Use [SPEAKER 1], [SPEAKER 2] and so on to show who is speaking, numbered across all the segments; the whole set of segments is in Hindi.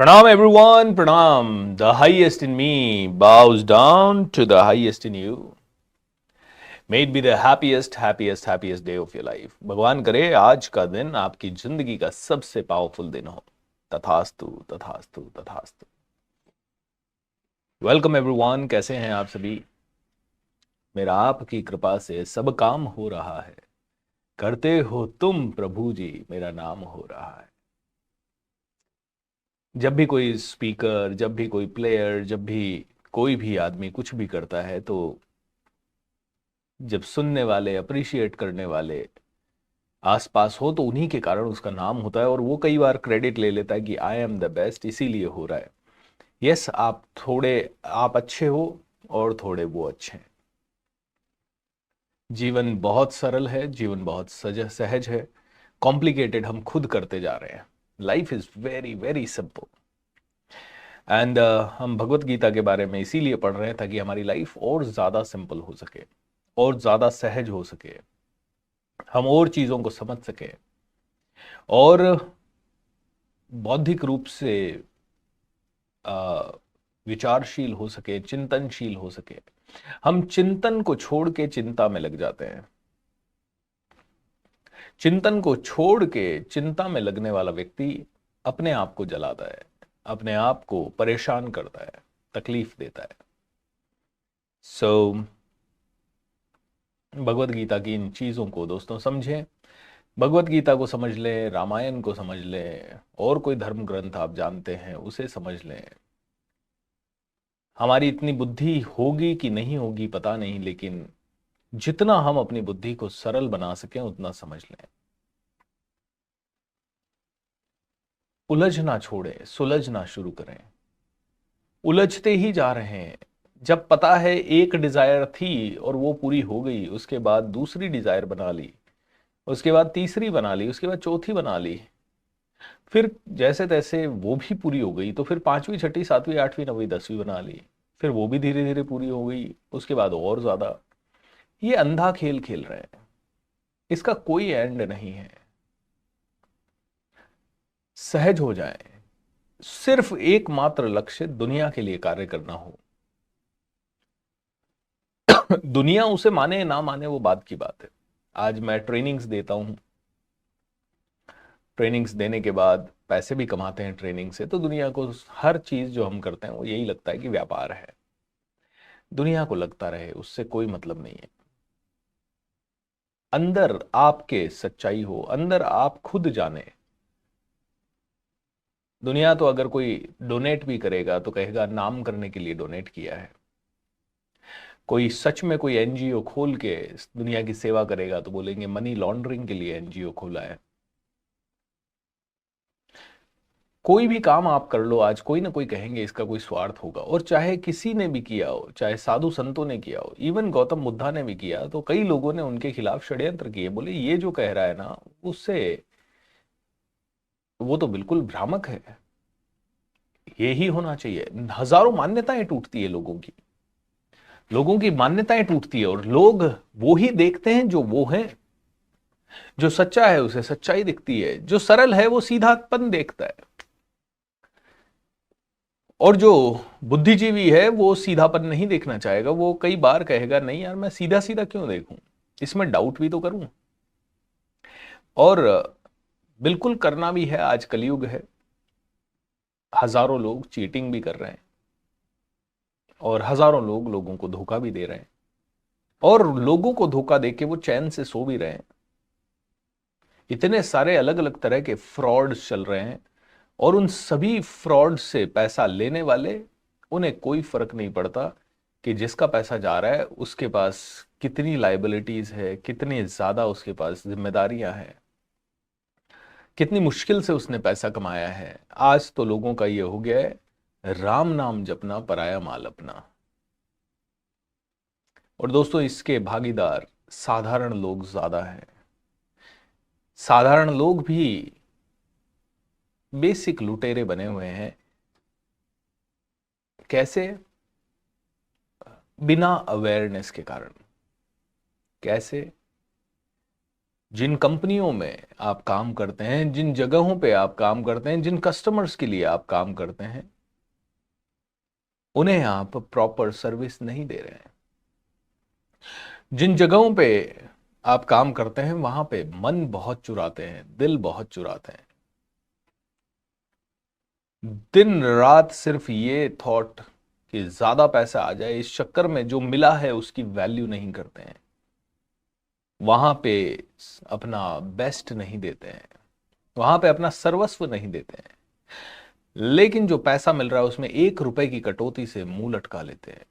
[SPEAKER 1] Pranam everyone, Pranam. The highest in me bows down to the highest in you. May it be the happiest day of your life. भगवान करे आज का दिन आपकी जिंदगी का सबसे पावरफुल दिन हो. तथास्तु, तथास्तु, तथास्तु. वेलकम एवरीवन, कैसे हैं आप सभी? मेरा आपकी कृपा से सब काम हो रहा है. करते हो तुम प्रभु जी, मेरा नाम हो रहा है. जब भी कोई स्पीकर, जब भी कोई प्लेयर, जब भी कोई भी आदमी कुछ भी करता है तो जब सुनने वाले, अप्रिशिएट करने वाले आसपास हो तो उन्हीं के कारण उसका नाम होता है और वो कई बार क्रेडिट ले लेता है कि आई एम द बेस्ट, इसीलिए हो रहा है. यस, आप अच्छे हो और थोड़े वो अच्छे हैं. जीवन बहुत सरल है, जीवन बहुत सहज है. कॉम्प्लिकेटेड हम खुद करते जा रहे हैं. Life is very very simple. And हम भगवत गीता के बारे में इसीलिए पढ़ रहे हैं ताकि हमारी लाइफ और ज़्यादा सिंपल हो सके, और ज़्यादा सहज हो सके, हम और चीज़ों को समझ सके और बौद्धिक रूप से विचारशील हो सके, चिंतनशील हो सके. हम चिंतन को छोड़ के चिंता में लग जाते हैं. चिंतन को छोड़ के चिंता में लगने वाला व्यक्ति अपने आप को जलाता है, अपने आप को परेशान करता है, तकलीफ देता है. सो भगवत गीता की इन चीज़ों को दोस्तों समझें. भगवत गीता को समझ लें, रामायण को समझ लें, और कोई धर्म ग्रंथ आप जानते हैं उसे समझ लें. हमारी इतनी बुद्धि होगी कि नहीं होगी पता नहीं, लेकिन जितना हम अपनी बुद्धि को सरल बना सकें उतना समझ लें. उलझना छोड़ें, सुलझना शुरू करें. उलझते ही जा रहे हैं. जब पता है एक डिजायर थी और वो पूरी हो गई, उसके बाद दूसरी डिजायर बना ली, उसके बाद तीसरी बना ली, उसके बाद चौथी बना ली, फिर जैसे तैसे वो भी पूरी हो गई, तो फिर पांचवी, छठी, सातवीं, आठवीं, नवीं, 10वीं बना ली, फिर वो भी धीरे धीरे पूरी हो गई, उसके बाद और ज्यादा. ये अंधा खेल खेल रहे हैं. इसका कोई एंड नहीं है. सहज हो जाए. सिर्फ एकमात्र लक्ष्य दुनिया के लिए कार्य करना हो. दुनिया उसे माने ना माने वो बात की बात है. आज मैं ट्रेनिंग्स देता हूं. ट्रेनिंग्स देने के बाद पैसे भी कमाते हैं ट्रेनिंग से, तो दुनिया को हर चीज जो हम करते हैं वो यही लगता है कि व्यापार है. दुनिया को लगता रहे, उससे कोई मतलब नहीं है. अंदर आपके सच्चाई हो, अंदर आप खुद जाने. दुनिया तो अगर कोई डोनेट भी करेगा तो कहेगा नाम करने के लिए डोनेट किया है. कोई सच में कोई एनजीओ खोल के दुनिया की सेवा करेगा तो बोलेंगे मनी लॉन्ड्रिंग के लिए एनजीओ खोला है. कोई भी काम आप कर लो आज, कोई ना कोई कहेंगे इसका कोई स्वार्थ होगा. और चाहे किसी ने भी किया हो, चाहे साधु संतों ने किया हो, इवन गौतम बुद्धा ने भी किया, तो कई लोगों ने उनके खिलाफ षड्यंत्र किए. बोले ये जो कह रहा है ना, उससे वो तो बिल्कुल भ्रामक है, ये ही होना चाहिए. हजारों मान्यताएं टूटती है लोगों की. लोगों की मान्यताएं टूटती है और लोग वो ही देखते हैं जो वो है. जो सच्चा है उसे सच्चाई दिखती है, जो सरल है वो सीधापन देखता है, और जो बुद्धिजीवी है वो सीधापन नहीं देखना चाहेगा. वो कई बार कहेगा नहीं यार, मैं सीधा सीधा क्यों देखूं, इसमें डाउट भी तो करूं. और बिल्कुल करना भी है. आज कलयुग है. हजारों लोग चीटिंग भी कर रहे हैं और हजारों लोग लोगों को धोखा भी दे रहे हैं, और लोगों को धोखा देके वो चैन से सो भी रहे हैं. इतने सारे अलग अलग तरह के फ्रॉड चल रहे हैं, और उन सभी फ्रॉड से पैसा लेने वाले, उन्हें कोई फर्क नहीं पड़ता कि जिसका पैसा जा रहा है उसके पास कितनी लाइबिलिटीज है, कितनी ज्यादा उसके पास जिम्मेदारियां हैं, कितनी मुश्किल से उसने पैसा कमाया है. आज तो लोगों का ये हो गया है राम नाम जपना पराया माल अपना. और दोस्तों इसके भागीदार साधारण लोग ज्यादा हैं. साधारण लोग भी बेसिक लुटेरे बने हुए हैं. कैसे? बिना अवेयरनेस के कारण. कैसे? जिन कंपनियों में आप काम करते हैं, जिन जगहों पे आप काम करते हैं, जिन कस्टमर्स के लिए आप काम करते हैं, उन्हें आप प्रॉपर सर्विस नहीं दे रहे हैं। जिन जगहों पे आप काम करते हैं वहां पे मन बहुत चुराते हैं, दिल बहुत चुराते हैं। दिन रात सिर्फ ये थॉट कि ज्यादा पैसा आ जाए, इस चक्कर में जो मिला है उसकी वैल्यू नहीं करते हैं, वहां पे अपना बेस्ट नहीं देते हैं, वहां पे अपना सर्वस्व नहीं देते हैं। लेकिन जो पैसा मिल रहा है उसमें 1 रुपए की कटौती से मुंह लटका लेते हैं।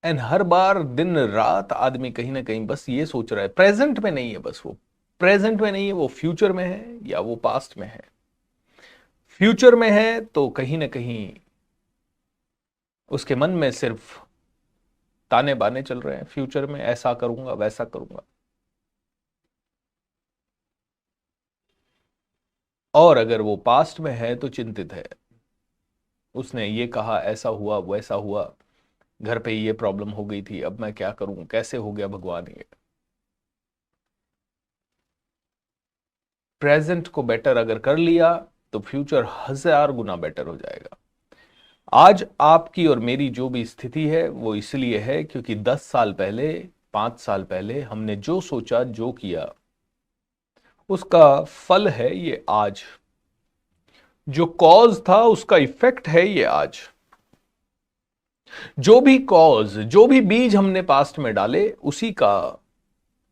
[SPEAKER 1] एंड हर बार दिन रात आदमी कहीं ना कहीं बस ये सोच रहा है, प्रेजेंट में नहीं है, बस वो प्रेजेंट में नहीं है, वो फ्यूचर में है या वो पास्ट में है। फ्यूचर में है तो कहीं ना कहीं उसके मन में सिर्फ ताने बाने चल रहे हैं, फ्यूचर में ऐसा करूंगा वैसा करूंगा। और अगर वो पास्ट में है तो चिंतित है, उसने ये कहा, ऐसा हुआ वैसा हुआ, घर पे ये प्रॉब्लम हो गई थी, अब मैं क्या करूं, कैसे हो गया भगवान ये। प्रेजेंट को बेटर अगर कर लिया तो फ्यूचर 1000 गुना बेटर हो जाएगा। आज आपकी और मेरी जो भी स्थिति है वो इसलिए है क्योंकि 10 साल पहले, 5 साल पहले हमने जो सोचा, जो किया, उसका फल है ये आज। जो कॉज था उसका इफेक्ट है ये आज। जो भी कॉज, जो भी बीज हमने पास्ट में डाले, उसी का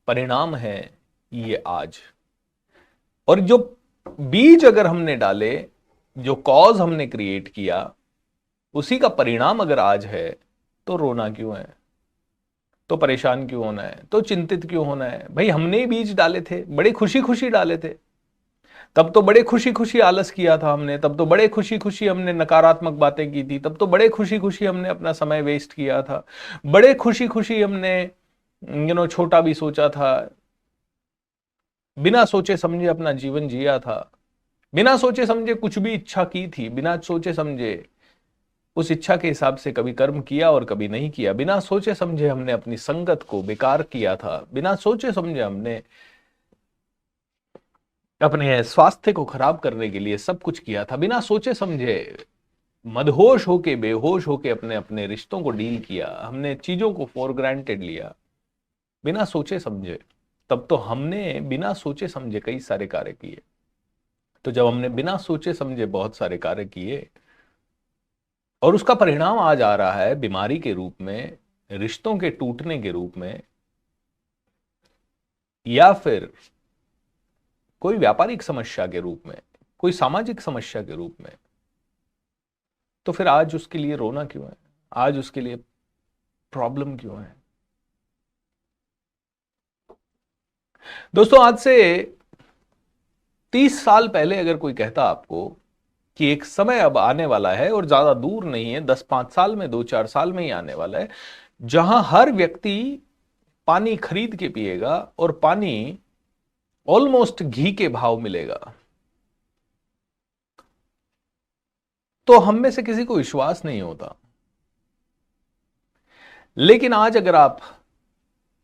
[SPEAKER 1] परिणाम है ये आज। और जो बीज अगर हमने डाले, जो कॉज हमने क्रिएट किया, उसी का परिणाम अगर आज है, तो रोना क्यों है, तो परेशान क्यों होना है, तो चिंतित क्यों होना है? भाई हमने ही बीज डाले थे, बड़े खुशी खुशी डाले थे, तब तो बड़े खुशी खुशी आलस किया था हमने, तब तो बड़े खुशी खुशी हमने नकारात्मक बातें की थी, तब तो बड़े खुशी खुशी हमने अपना समय वेस्ट किया था, बड़े खुशी खुशी हमने छोटा भी सोचा था, बिना सोचे समझे अपना जीवन जिया था, बिना सोचे समझे कुछ भी इच्छा की थी, बिना सोचे समझे उस इच्छा के हिसाब से कभी कर्म किया और कभी नहीं किया, बिना सोचे समझे हमने अपनी संगत को बेकार किया था, बिना सोचे समझे हमने अपने स्वास्थ्य को खराब करने के लिए सब कुछ किया था, बिना सोचे समझे मदहोश होके, बेहोश होके अपने अपने रिश्तों को डील किया, हमने चीजों को फॉर ग्रांटेड लिया बिना सोचे समझे। तब तो हमने बिना सोचे समझे कई सारे कार्य किए। तो जब हमने बिना सोचे समझे बहुत सारे कार्य किए और उसका परिणाम आज आ रहा है बीमारी के रूप में, रिश्तों के टूटने के रूप में, या फिर कोई व्यापारिक समस्या के रूप में, कोई सामाजिक समस्या के रूप में, तो फिर आज उसके लिए रोना क्यों है? आज उसके लिए प्रॉब्लम क्यों है? दोस्तों, आज से 30 साल पहले अगर कोई कहता आपको कि एक समय अब आने वाला है और ज्यादा दूर नहीं है, 10-5 साल में, 2-4 साल में ही आने वाला है, जहां हर व्यक्ति पानी खरीद के पिएगा और पानी ऑलमोस्ट घी के भाव मिलेगा, तो हम में से किसी को विश्वास नहीं होता। लेकिन आज अगर आप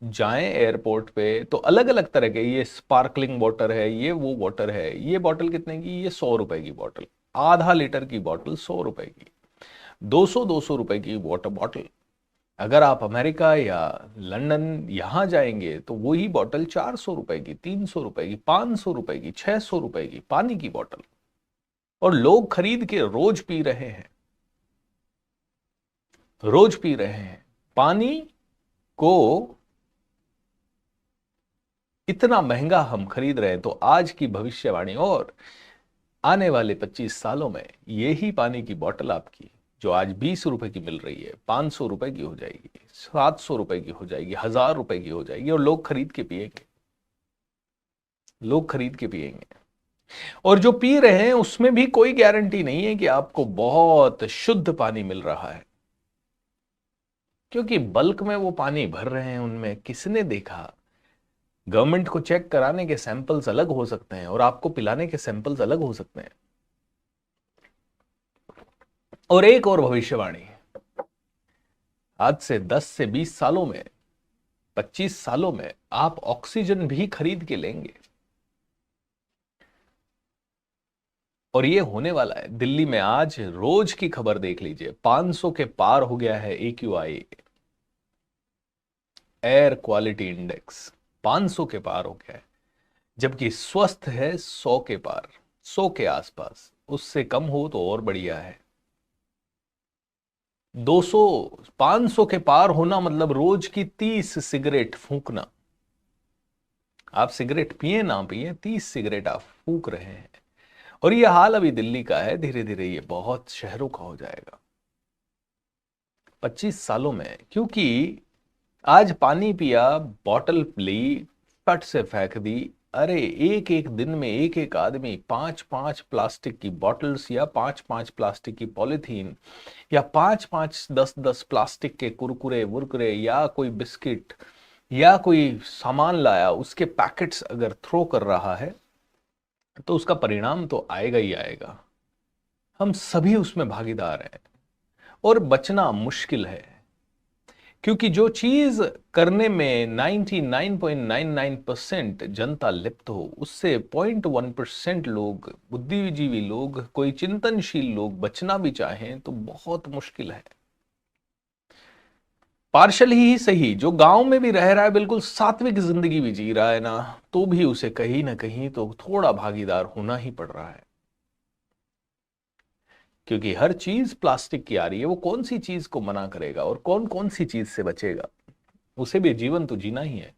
[SPEAKER 1] जाएं एयरपोर्ट पे तो अलग अलग तरह के, ये स्पार्कलिंग वाटर है, ये वो वाटर है, ये बॉटल कितने की, ये 100 रुपए की बॉटल, आधा लीटर की बॉटल 100 रुपए की, 200 रुपए की वाटर बॉटल। अगर आप अमेरिका या लंदन यहां जाएंगे तो वही बॉटल 400 रुपए की, 300 रुपए की, 500 रुपए की, 600 रुपए की पानी की बॉटल, और लोग खरीद के रोज पी रहे हैं, रोज पी रहे हैं। पानी को इतना महंगा हम खरीद रहे हैं, तो आज की भविष्यवाणी और आने वाले 25 सालों में यही पानी की बोतल आपकी, जो आज 20 रुपए की मिल रही है, 500 रुपए की हो जाएगी, 700 रुपए की हो जाएगी, 1000 रुपए की हो जाएगी, और लोग खरीद के पिएंगे, लोग खरीद के पिएंगे। और जो पी रहे हैं उसमें भी कोई गारंटी नहीं है कि आपको बहुत शुद्ध पानी मिल रहा है, क्योंकि बल्क में वो पानी भर रहे हैं, उनमें किसने देखा? गवर्नमेंट को चेक कराने के सैंपल्स अलग हो सकते हैं और आपको पिलाने के सैंपल्स अलग हो सकते हैं। और एक और भविष्यवाणी, आज से 10 से 20 सालों में, 25 सालों में आप ऑक्सीजन भी खरीद के लेंगे। और ये होने वाला है। दिल्ली में आज रोज की खबर देख लीजिए, 500 के पार हो गया है AQI, एयर क्वालिटी इंडेक्स 500 के पार हो गया है, जबकि स्वस्थ है 100 के पार, 100 के आसपास। उससे कम हो तो और बढ़िया है। 200 500 के पार होना मतलब रोज की 30 सिगरेट फूंकना। आप सिगरेट पिए ना पिए, 30 सिगरेट आप फूंक रहे हैं। और ये हाल अभी दिल्ली का है, धीरे धीरे ये बहुत शहरों का हो जाएगा 25 सालों में। क्योंकि आज पानी पिया, बॉटल ली, फट से फेंक दी। अरे एक एक दिन में एक एक आदमी 5-5 प्लास्टिक की बॉटल्स, या 5-5 प्लास्टिक की पॉलीथीन, या 5-5 10-10 प्लास्टिक के कुरकुरे वुरकुरे, या कोई बिस्किट या कोई सामान लाया, उसके पैकेट्स अगर थ्रो कर रहा है तो उसका परिणाम तो आएगा ही आएगा। हम सभी उसमें भागीदार हैं और बचना मुश्किल है। क्योंकि जो चीज करने में 99.99% जनता लिप्त हो, उससे 0.1% लोग, बुद्धिजीवी लोग, कोई चिंतनशील लोग बचना भी चाहें तो बहुत मुश्किल है। पार्शल ही सही, जो गांव में भी रह रहा है, बिल्कुल सात्विक जिंदगी भी जी रहा है ना, तो भी उसे कहीं ना कहीं तो थोड़ा भागीदार होना ही पड़ रहा है। क्योंकि हर चीज प्लास्टिक की आ रही है, वो कौन सी चीज को मना करेगा और कौन कौन सी चीज से बचेगा? उसे भी जीवन तो जीना ही है।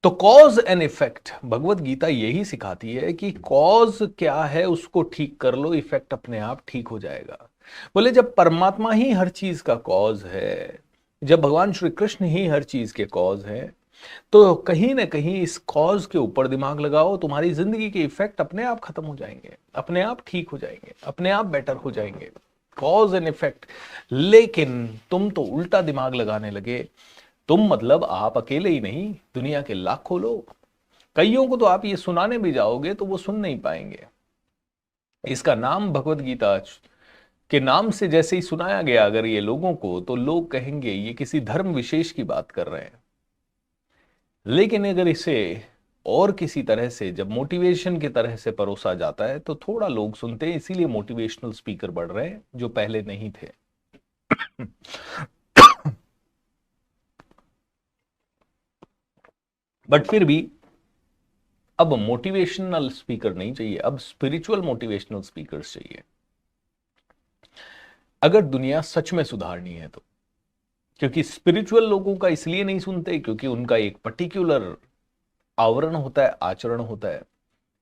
[SPEAKER 1] तो cause and effect, Bhagavad Gita यही सिखाती है कि कॉज क्या है उसको ठीक कर लो, इफेक्ट अपने आप ठीक हो जाएगा। बोले जब परमात्मा ही हर चीज का कॉज है, जब भगवान श्री कृष्ण ही हर चीज के कॉज है, तो कहीं ना कहीं इस कॉज के ऊपर दिमाग लगाओ, तुम्हारी जिंदगी के इफेक्ट अपने आप खत्म हो जाएंगे, अपने आप ठीक हो जाएंगे, अपने आप बेटर हो जाएंगे। Cause and effect. लेकिन तुम तो उल्टा दिमाग लगाने लगे। तुम मतलब आप अकेले ही नहीं, दुनिया के लाखों लोग। कईयों को तो आप ये सुनाने भी जाओगे तो वो सुन नहीं पाएंगे। इसका नाम भगवत गीता के नाम से जैसे ही सुनाया गया अगर ये लोगों को, तो लोग कहेंगे ये किसी धर्म विशेष की बात कर रहे हैं। लेकिन अगर इसे और किसी तरह से जब मोटिवेशन की तरह से परोसा जाता है तो थोड़ा लोग सुनते हैं। इसीलिए मोटिवेशनल स्पीकर बढ़ रहे हैं जो पहले नहीं थे। बट फिर भी अब मोटिवेशनल स्पीकर नहीं चाहिए, अब स्पिरिचुअल मोटिवेशनल स्पीकर्स चाहिए, अगर दुनिया सच में सुधारनी है तो। क्योंकि स्पिरिचुअल लोगों का इसलिए नहीं सुनते क्योंकि उनका एक पर्टिकुलर आवरण होता है, आचरण होता है,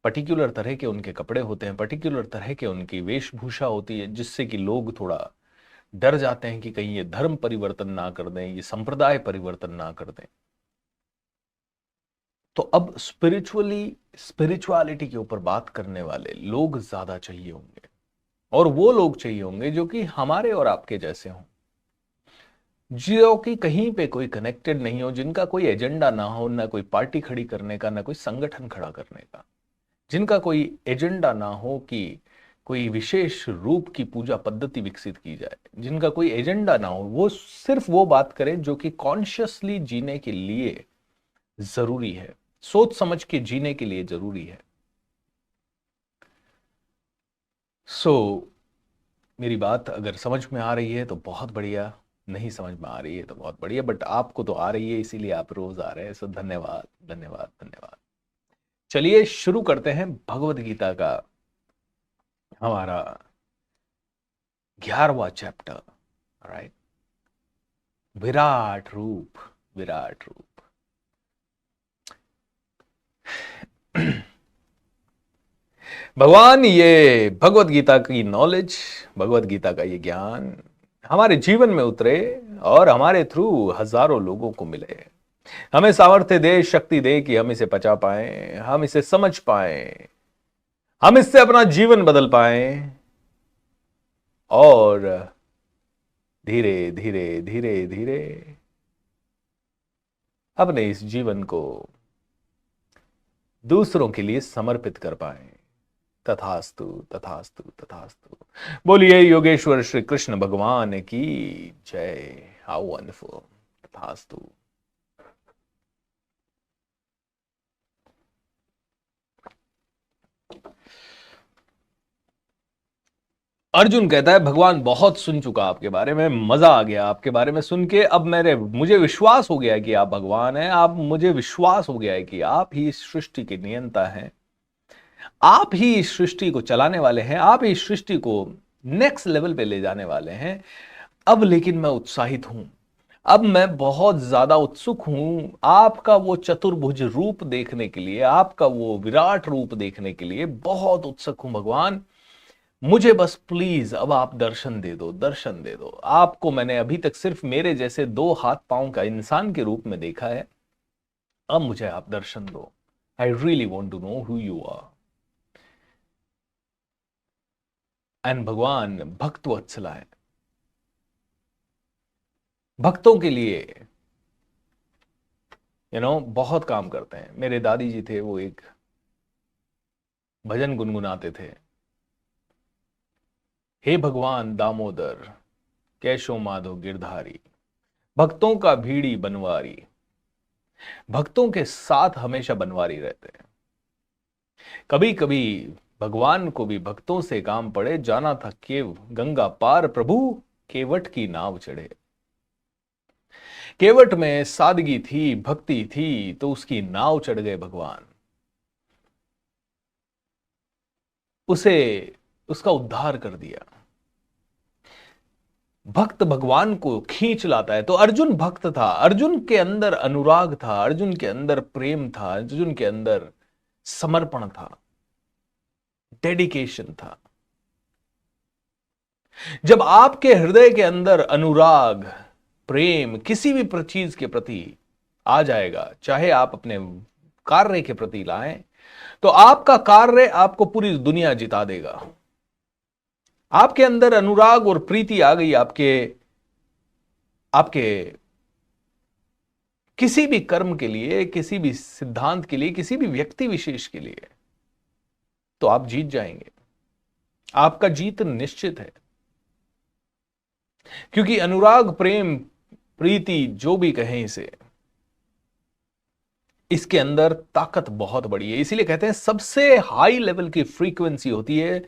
[SPEAKER 1] पर्टिकुलर तरह के उनके कपड़े होते हैं, पर्टिकुलर तरह के उनकी वेशभूषा होती है, जिससे कि लोग थोड़ा डर जाते हैं कि कहीं ये धर्म परिवर्तन ना कर दें, ये संप्रदाय परिवर्तन ना कर दें। तो अब स्पिरिचुअलिटी के ऊपर बात करने वाले लोग ज्यादा चाहिए होंगे, और वो लोग चाहिए होंगे जो कि हमारे और आपके जैसे हों, जो कि कहीं पे कोई कनेक्टेड नहीं हो, जिनका कोई एजेंडा ना हो, ना कोई पार्टी खड़ी करने का, ना कोई संगठन खड़ा करने का, जिनका कोई एजेंडा ना हो कि कोई विशेष रूप की पूजा पद्धति विकसित की जाए, जिनका कोई एजेंडा ना हो, वो सिर्फ वो बात करें जो कि कॉन्शियसली जीने के लिए जरूरी है, सोच समझ के जीने के लिए जरूरी है। सो मेरी बात अगर समझ में आ रही है तो बहुत बढ़िया, नहीं समझ में आ रही है तो बहुत बढ़िया, बट आपको तो आ रही है इसीलिए आप रोज आ रहे हैं। सो धन्यवाद धन्यवाद धन्यवाद। चलिए शुरू करते हैं भगवत गीता का हमारा 11वां चैप्टर। राइट, विराट रूप, विराट रूप। भगवान ये भगवत गीता की नॉलेज, भगवत गीता का ये ज्ञान हमारे जीवन में उतरे और हमारे थ्रू हजारों लोगों को मिले। हमें सामर्थ्य दे, शक्ति दे कि हम इसे पचा पाए, हम इसे समझ पाए, हम इससे अपना जीवन बदल पाए, और धीरे धीरे धीरे धीरे अपने इस जीवन को दूसरों के लिए समर्पित कर पाए। तथास्तु तथास्तु तथास्तु। बोलिए योगेश्वर श्री कृष्ण भगवान की जय। How wonderful. तथास्तु। अर्जुन कहता है भगवान बहुत सुन चुका आपके बारे में, मजा आ गया आपके बारे में सुन के। अब मुझे विश्वास हो गया है कि आप भगवान हैं। आप मुझे विश्वास हो गया है कि आप ही इस सृष्टि के नियंता हैं, आप ही इस सृष्टि को चलाने वाले हैं, आप इस सृष्टि को नेक्स्ट लेवल पे ले जाने वाले हैं। अब लेकिन मैं उत्साहित हूं, अब मैं बहुत ज्यादा उत्सुक हूं आपका वो चतुर्भुज रूप देखने के लिए, आपका वो विराट रूप देखने के लिए बहुत उत्सुक हूं भगवान। मुझे बस प्लीज अब आप दर्शन दे दो, दर्शन दे दो। आपको मैंने अभी तक सिर्फ मेरे जैसे 2 हाथ पांव का इंसान के रूप में देखा है, अब मुझे आप दर्शन दो। I really want to know who you are. And भगवान भक्त वत्सला है, भक्तों के लिए बहुत काम करते हैं। मेरे दादी जी थे, वो एक भजन गुनगुनाते थे, हे भगवान दामोदर कैशो माधो गिरधारी, भक्तों का भीड़ी बनवारी। भक्तों के साथ हमेशा बनवारी रहते हैं। कभी कभी भगवान को भी भक्तों से काम पड़े, जाना था केव गंगा पार प्रभु केवट की नाव चढ़े। केवट में सादगी थी, भक्ति थी, तो उसकी नाव चढ़ गए भगवान, उसे उसका उद्धार कर दिया। भक्त भगवान को खींच लाता है। तो अर्जुन भक्त था, अर्जुन के अंदर अनुराग था, अर्जुन के अंदर प्रेम था, अर्जुन के अंदर समर्पण था, डेडिकेशन था। जब आपके हृदय के अंदर अनुराग, प्रेम किसी भी चीज के प्रति आ जाएगा, चाहे आप अपने कार्य के प्रति लाएं, तो आपका कार्य आपको पूरी दुनिया जिता देगा। आपके अंदर अनुराग और प्रीति आ गई, आपके किसी भी कर्म के लिए, किसी भी सिद्धांत के लिए, किसी भी व्यक्ति विशेष के लिए, तो आप जीत जाएंगे। आपका जीत निश्चित है, क्योंकि अनुराग, प्रेम, प्रीति जो भी कहें इसे, इसके अंदर ताकत बहुत बड़ी है। इसीलिए कहते हैं सबसे हाई लेवल की फ्रीक्वेंसी होती है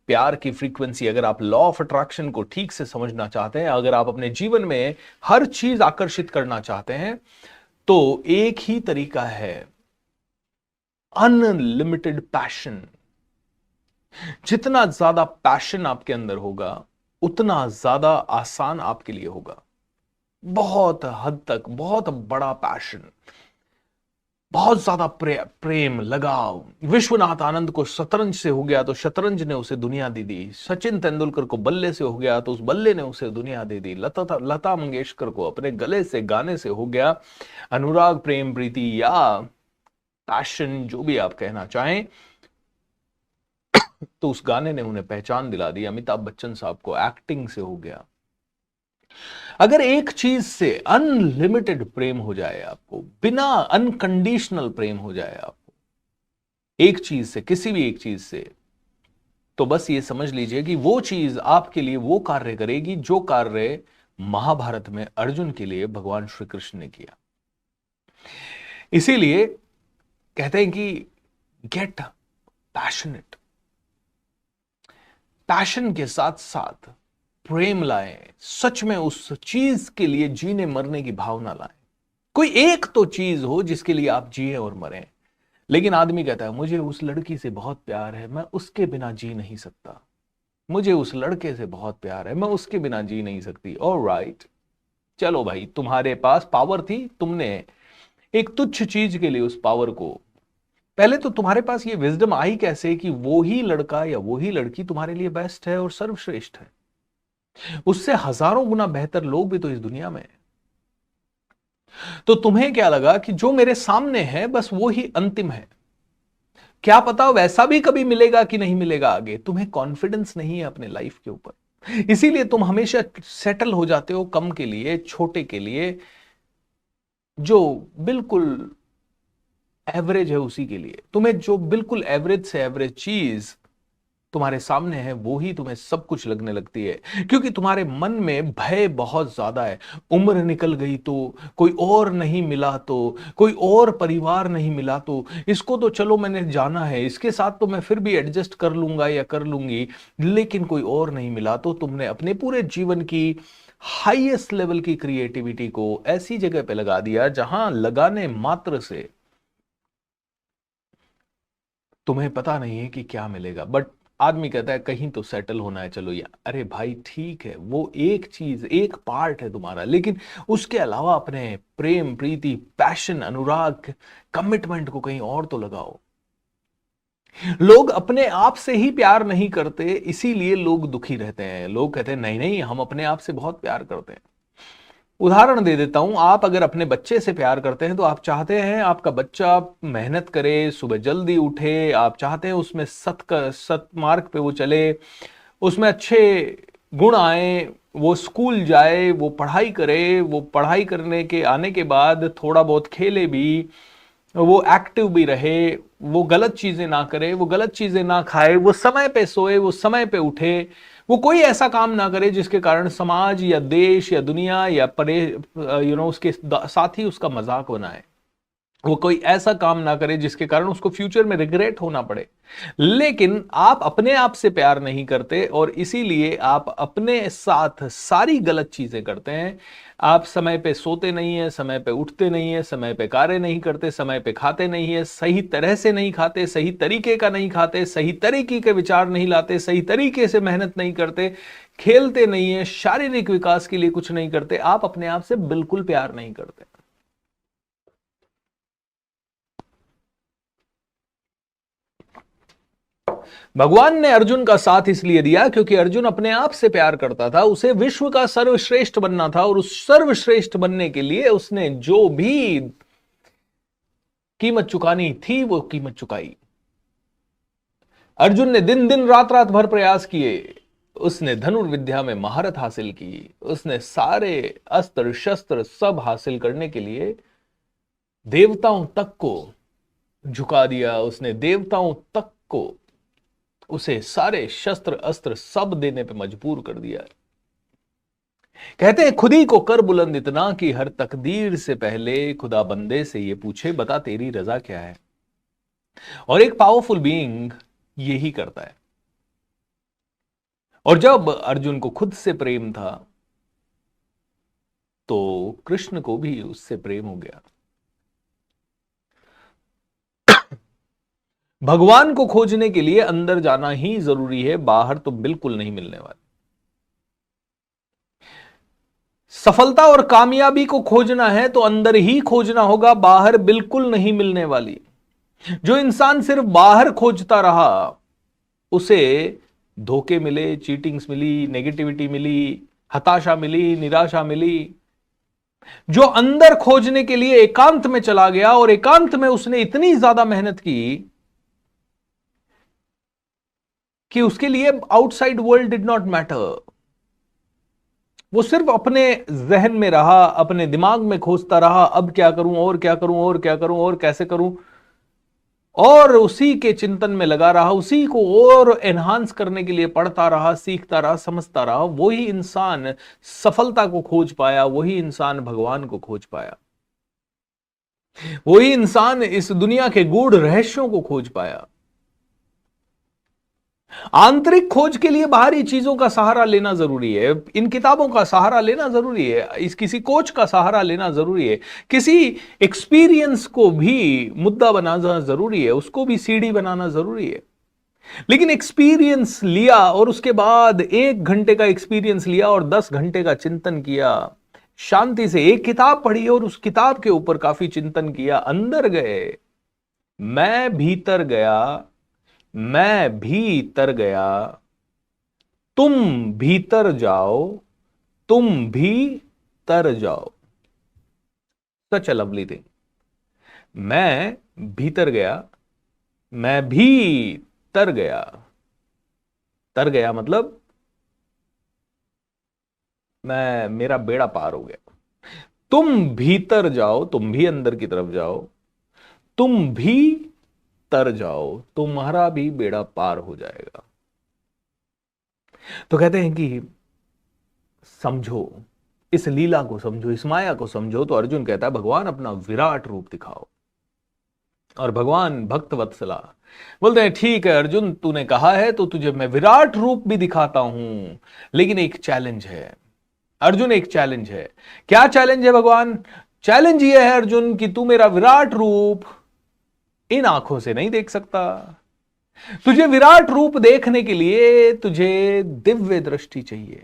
[SPEAKER 1] प्यार की फ्रीक्वेंसी। अगर आप लॉ ऑफ अट्रैक्शन को ठीक से समझना चाहते हैं, अगर आप अपने जीवन में हर चीज आकर्षित करना चाहते हैं, तो एक ही तरीका है, अनलिमिटेड पैशन। जितना ज्यादा पैशन आपके अंदर होगा, उतना ज्यादा आसान आपके लिए होगा। बहुत हद तक बहुत बड़ा पैशन, बहुत ज्यादा प्रेम, लगाव। विश्वनाथ आनंद को शतरंज से हो गया तो शतरंज ने उसे दुनिया दे दी। सचिन तेंदुलकर को बल्ले से हो गया तो उस बल्ले ने उसे दुनिया दे दी। लता मंगेशकर को अपने गले से, गाने से हो गया अनुराग, प्रेम, प्रीति या पैशन, जो भी आप कहना चाहें, तो उस गाने ने उन्हें पहचान दिला दी। अमिताभ बच्चन साहब को एक्टिंग से हो गया। अगर एक चीज से अनलिमिटेड प्रेम हो जाए आपको, बिना अनकंडीशनल प्रेम हो जाए आपको एक चीज से, किसी भी एक चीज से, तो बस ये समझ लीजिए कि वो चीज आपके लिए वो कार्य करेगी जो कार्य महाभारत में अर्जुन के लिए भगवान श्री कृष्ण ने किया। इसीलिए कहते हैं कि गेट पैशनेट, पैशन के साथ साथ प्रेम लाएं, सच में उस चीज के लिए जीने मरने की भावना लाएं। कोई एक तो चीज हो जिसके लिए आप जिए और मरें। लेकिन आदमी कहता है मुझे उस लड़की से बहुत प्यार है, मैं उसके बिना जी नहीं सकता। मुझे उस लड़के से बहुत प्यार है, मैं उसके बिना जी नहीं सकती। ऑलराइट, चलो भाई, तुम्हारे पास पावर थी, तुमने एक तुच्छ चीज के लिए उस पावर को, पहले तो तुम्हारे पास ये विजडम आई कैसे कि वो ही लड़का या वो ही लड़की तुम्हारे लिए बेस्ट है और सर्वश्रेष्ठ है? उससे हजारों गुना बेहतर लोग भी तो इस दुनिया में हैं। तो तुम्हें क्या लगा कि जो मेरे सामने है बस वो ही अंतिम है? क्या पता वैसा भी कभी मिलेगा कि नहीं मिलेगा आगे। तुम्हें कॉन्फिडेंस नहीं है अपने लाइफ के ऊपर, इसीलिए तुम हमेशा सेटल हो जाते हो कम के लिए, छोटे के लिए, जो बिल्कुल एवरेज है उसी के लिए। तुम्हें जो बिल्कुल एवरेज से एवरेज चीज तुम्हारे सामने है वो ही तुम्हें सब कुछ लगने लगती है, क्योंकि तुम्हारे मन में भय बहुत ज्यादा है। उम्र निकल गई तो, कोई और नहीं मिला तो, कोई और परिवार नहीं मिला तो, इसको तो चलो मैंने जाना है, इसके साथ तो मैं फिर भी एडजस्ट कर लूंगा या कर लूंगी, लेकिन कोई और नहीं मिला तो तुमने अपने पूरे जीवन की हाईएस्ट लेवल की क्रिएटिविटी को ऐसी जगह पे लगा दिया जहां लगाने मात्र से तुम्हें पता नहीं है कि क्या मिलेगा। बट आदमी कहता है कहीं तो सेटल होना है, चलो यार, अरे भाई ठीक है, वो एक चीज, एक पार्ट है तुम्हारा, लेकिन उसके अलावा अपने प्रेम, प्रीति, पैशन, अनुराग, कमिटमेंट को कहीं और तो लगाओ। लोग अपने आप से ही प्यार नहीं करते, इसीलिए लोग दुखी रहते हैं। लोग कहते हैं नहीं नहीं, हम अपने आप से बहुत प्यार करते हैं। उदाहरण दे देता हूं, आप अगर अपने बच्चे से प्यार करते हैं तो आप चाहते हैं आपका बच्चा मेहनत करे, सुबह जल्दी उठे, आप चाहते हैं उसमें सत मार्ग पे वो चले, उसमें अच्छे गुण आए, वो स्कूल जाए, वो पढ़ाई करे, वो पढ़ाई करने के आने के बाद थोड़ा बहुत खेले भी, वो एक्टिव भी रहे, वो गलत चीजें ना करे, वो गलत चीजें ना खाए, वो समय पे सोए, वो समय पे उठे, वो कोई ऐसा काम ना करे जिसके कारण समाज या देश या दुनिया या परे उसके साथ ही उसका मजाक बनाए, वो कोई ऐसा काम ना करे जिसके कारण उसको फ्यूचर में रिग्रेट होना पड़े। लेकिन आप अपने आप से प्यार नहीं करते और इसीलिए आप अपने साथ सारी गलत चीजें करते हैं। आप समय पे सोते नहीं है, समय पे उठते नहीं है, समय पे कार्य नहीं करते, समय पे खाते नहीं है, सही तरह से नहीं खाते, सही तरीके का नहीं खाते, सही तरीके के विचार नहीं लाते, सही तरीके से मेहनत नहीं करते, खेलते नहीं है, शारीरिक विकास के लिए कुछ नहीं करते। आप अपने आप से बिल्कुल प्यार नहीं करते। भगवान ने अर्जुन का साथ इसलिए दिया क्योंकि अर्जुन अपने आप से प्यार करता था, उसे विश्व का सर्वश्रेष्ठ बनना था, और उस सर्वश्रेष्ठ बनने के लिए उसने जो भी कीमत चुकानी थी वो कीमत चुकाई। अर्जुन ने दिन दिन रात रात भर प्रयास किए, उसने धनुर्विद्या में महारत हासिल की, उसने सारे अस्त्र शस्त्र सब हासिल करने के लिए देवताओं तक को झुका दिया, उसने देवताओं तक को उसे सारे शस्त्र अस्त्र सब देने पे मजबूर कर दिया। कहते हैं खुद ही को कर बुलंद इतना कि हर तकदीर से पहले खुदा बंदे से ये पूछे बता तेरी रजा क्या है। और एक पावरफुल बीइंग यही करता है। और जब अर्जुन को खुद से प्रेम था तो कृष्ण को भी उससे प्रेम हो गया। भगवान को खोजने के लिए अंदर जाना ही जरूरी है, बाहर तो बिल्कुल नहीं मिलने वाले। सफलता और कामयाबी को खोजना है तो अंदर ही खोजना होगा, बाहर बिल्कुल नहीं मिलने वाली। जो इंसान सिर्फ बाहर खोजता रहा उसे धोखे मिले, चीटिंग्स मिली, नेगेटिविटी मिली, हताशा मिली, निराशा मिली। जो अंदर खोजने के लिए एकांत में चला गया और एकांत में उसने इतनी ज्यादा मेहनत की कि उसके लिए outside world did not matter, वो सिर्फ अपने जहन में रहा, अपने दिमाग में खोजता रहा, अब क्या करूं और क्या करूं और क्या करूं और कैसे करूं, और उसी के चिंतन में लगा रहा, उसी को और एनहांस करने के लिए पढ़ता रहा, सीखता रहा, समझता रहा। वही इंसान सफलता को खोज पाया, वही इंसान भगवान को खोज पाया, वही इंसान इस दुनिया के गूढ़ रहस्यों को खोज पाया। आंतरिक खोज के लिए बाहरी चीजों का सहारा लेना जरूरी है, इन किताबों का सहारा लेना जरूरी है, इस किसी कोच का सहारा लेना जरूरी है, किसी एक्सपीरियंस को भी मुद्दा बनाना जरूरी है, उसको भी सीढ़ी बनाना जरूरी है। लेकिन एक्सपीरियंस लिया और उसके बाद 1 घंटे का एक्सपीरियंस लिया और 10 घंटे का चिंतन किया, शांति से एक किताब पढ़ी और उस किताब के ऊपर काफी चिंतन किया, अंदर गए, मैं भीतर गया, मैं भीतर गया, तुम भीतर जाओ, तुम भी तर जाओ। सच अ लवली थिंग। मैं भीतर गया, मैं भी तर गया। तर गया मतलब मेरा बेड़ा पार हो गया। तुम भीतर जाओ, तुम भी अंदर की तरफ जाओ, तुम भी तर जाओ, तुम्हारा भी बेड़ा पार हो जाएगा। तो कहते हैं कि समझो, इस लीला को समझो, इस माया को समझो। तो अर्जुन कहता है भगवान अपना विराट रूप दिखाओ। और भगवान भक्त वत्सला बोलते हैं ठीक है अर्जुन, तूने कहा है तो तुझे मैं विराट रूप भी दिखाता हूं, लेकिन एक चैलेंज है अर्जुन, एक चैलेंज है। क्या चैलेंज है भगवान? चैलेंज यह है अर्जुन कि तू मेरा विराट रूप इन आंखों से नहीं देख सकता। तुझे विराट रूप देखने के लिए तुझे दिव्य दृष्टि चाहिए,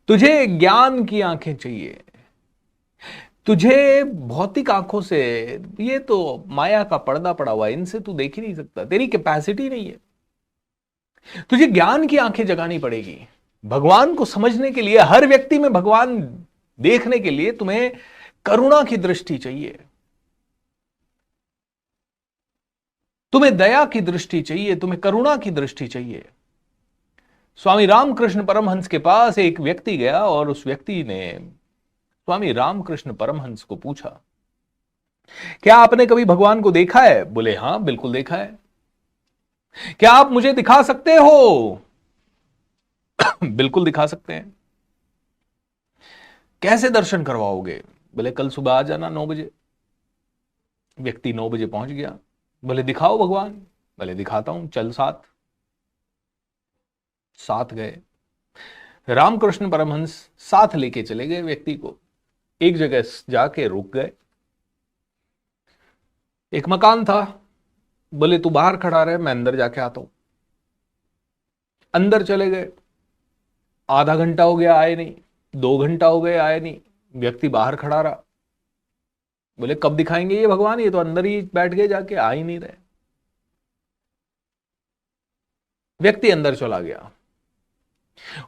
[SPEAKER 1] तुझे ज्ञान की आंखें चाहिए। तुझे भौतिक आंखों से, ये तो माया का पर्दा पड़ा हुआ है, इनसे तू देख ही नहीं सकता, तेरी कैपेसिटी नहीं है। तुझे ज्ञान की आंखें जगानी पड़ेगी। भगवान को समझने के लिए, हर व्यक्ति में भगवान देखने के लिए तुम्हें करुणा की दृष्टि चाहिए, तुम्हें दया की दृष्टि चाहिए, तुम्हें करुणा की दृष्टि चाहिए। स्वामी रामकृष्ण परमहंस के पास एक व्यक्ति गया और उस व्यक्ति ने स्वामी रामकृष्ण परमहंस को पूछा, क्या आपने कभी भगवान को देखा है? बोले हां बिल्कुल देखा है। क्या आप मुझे दिखा सकते हो? बिल्कुल दिखा सकते हैं। कैसे दर्शन करवाओगे? बोले कल सुबह आ जाना 9 बजे। व्यक्ति 9 बजे पहुंच गया। बोले दिखाओ भगवान। बोले दिखाता हूं, चल साथ गए। रामकृष्ण परमहंस साथ लेके चले गए व्यक्ति को। एक जगह जाके रुक गए। एक मकान था। बोले तू बाहर खड़ा रहे, मैं अंदर जाके आता हूं। अंदर चले गए। आधा घंटा हो गया आए नहीं, 2 घंटा हो गए आए नहीं। व्यक्ति बाहर खड़ा रहा। बोले कब दिखाएंगे ये भगवान, ये तो अंदर ही बैठ गए, जाके आ ही नहीं रहे। व्यक्ति अंदर चला गया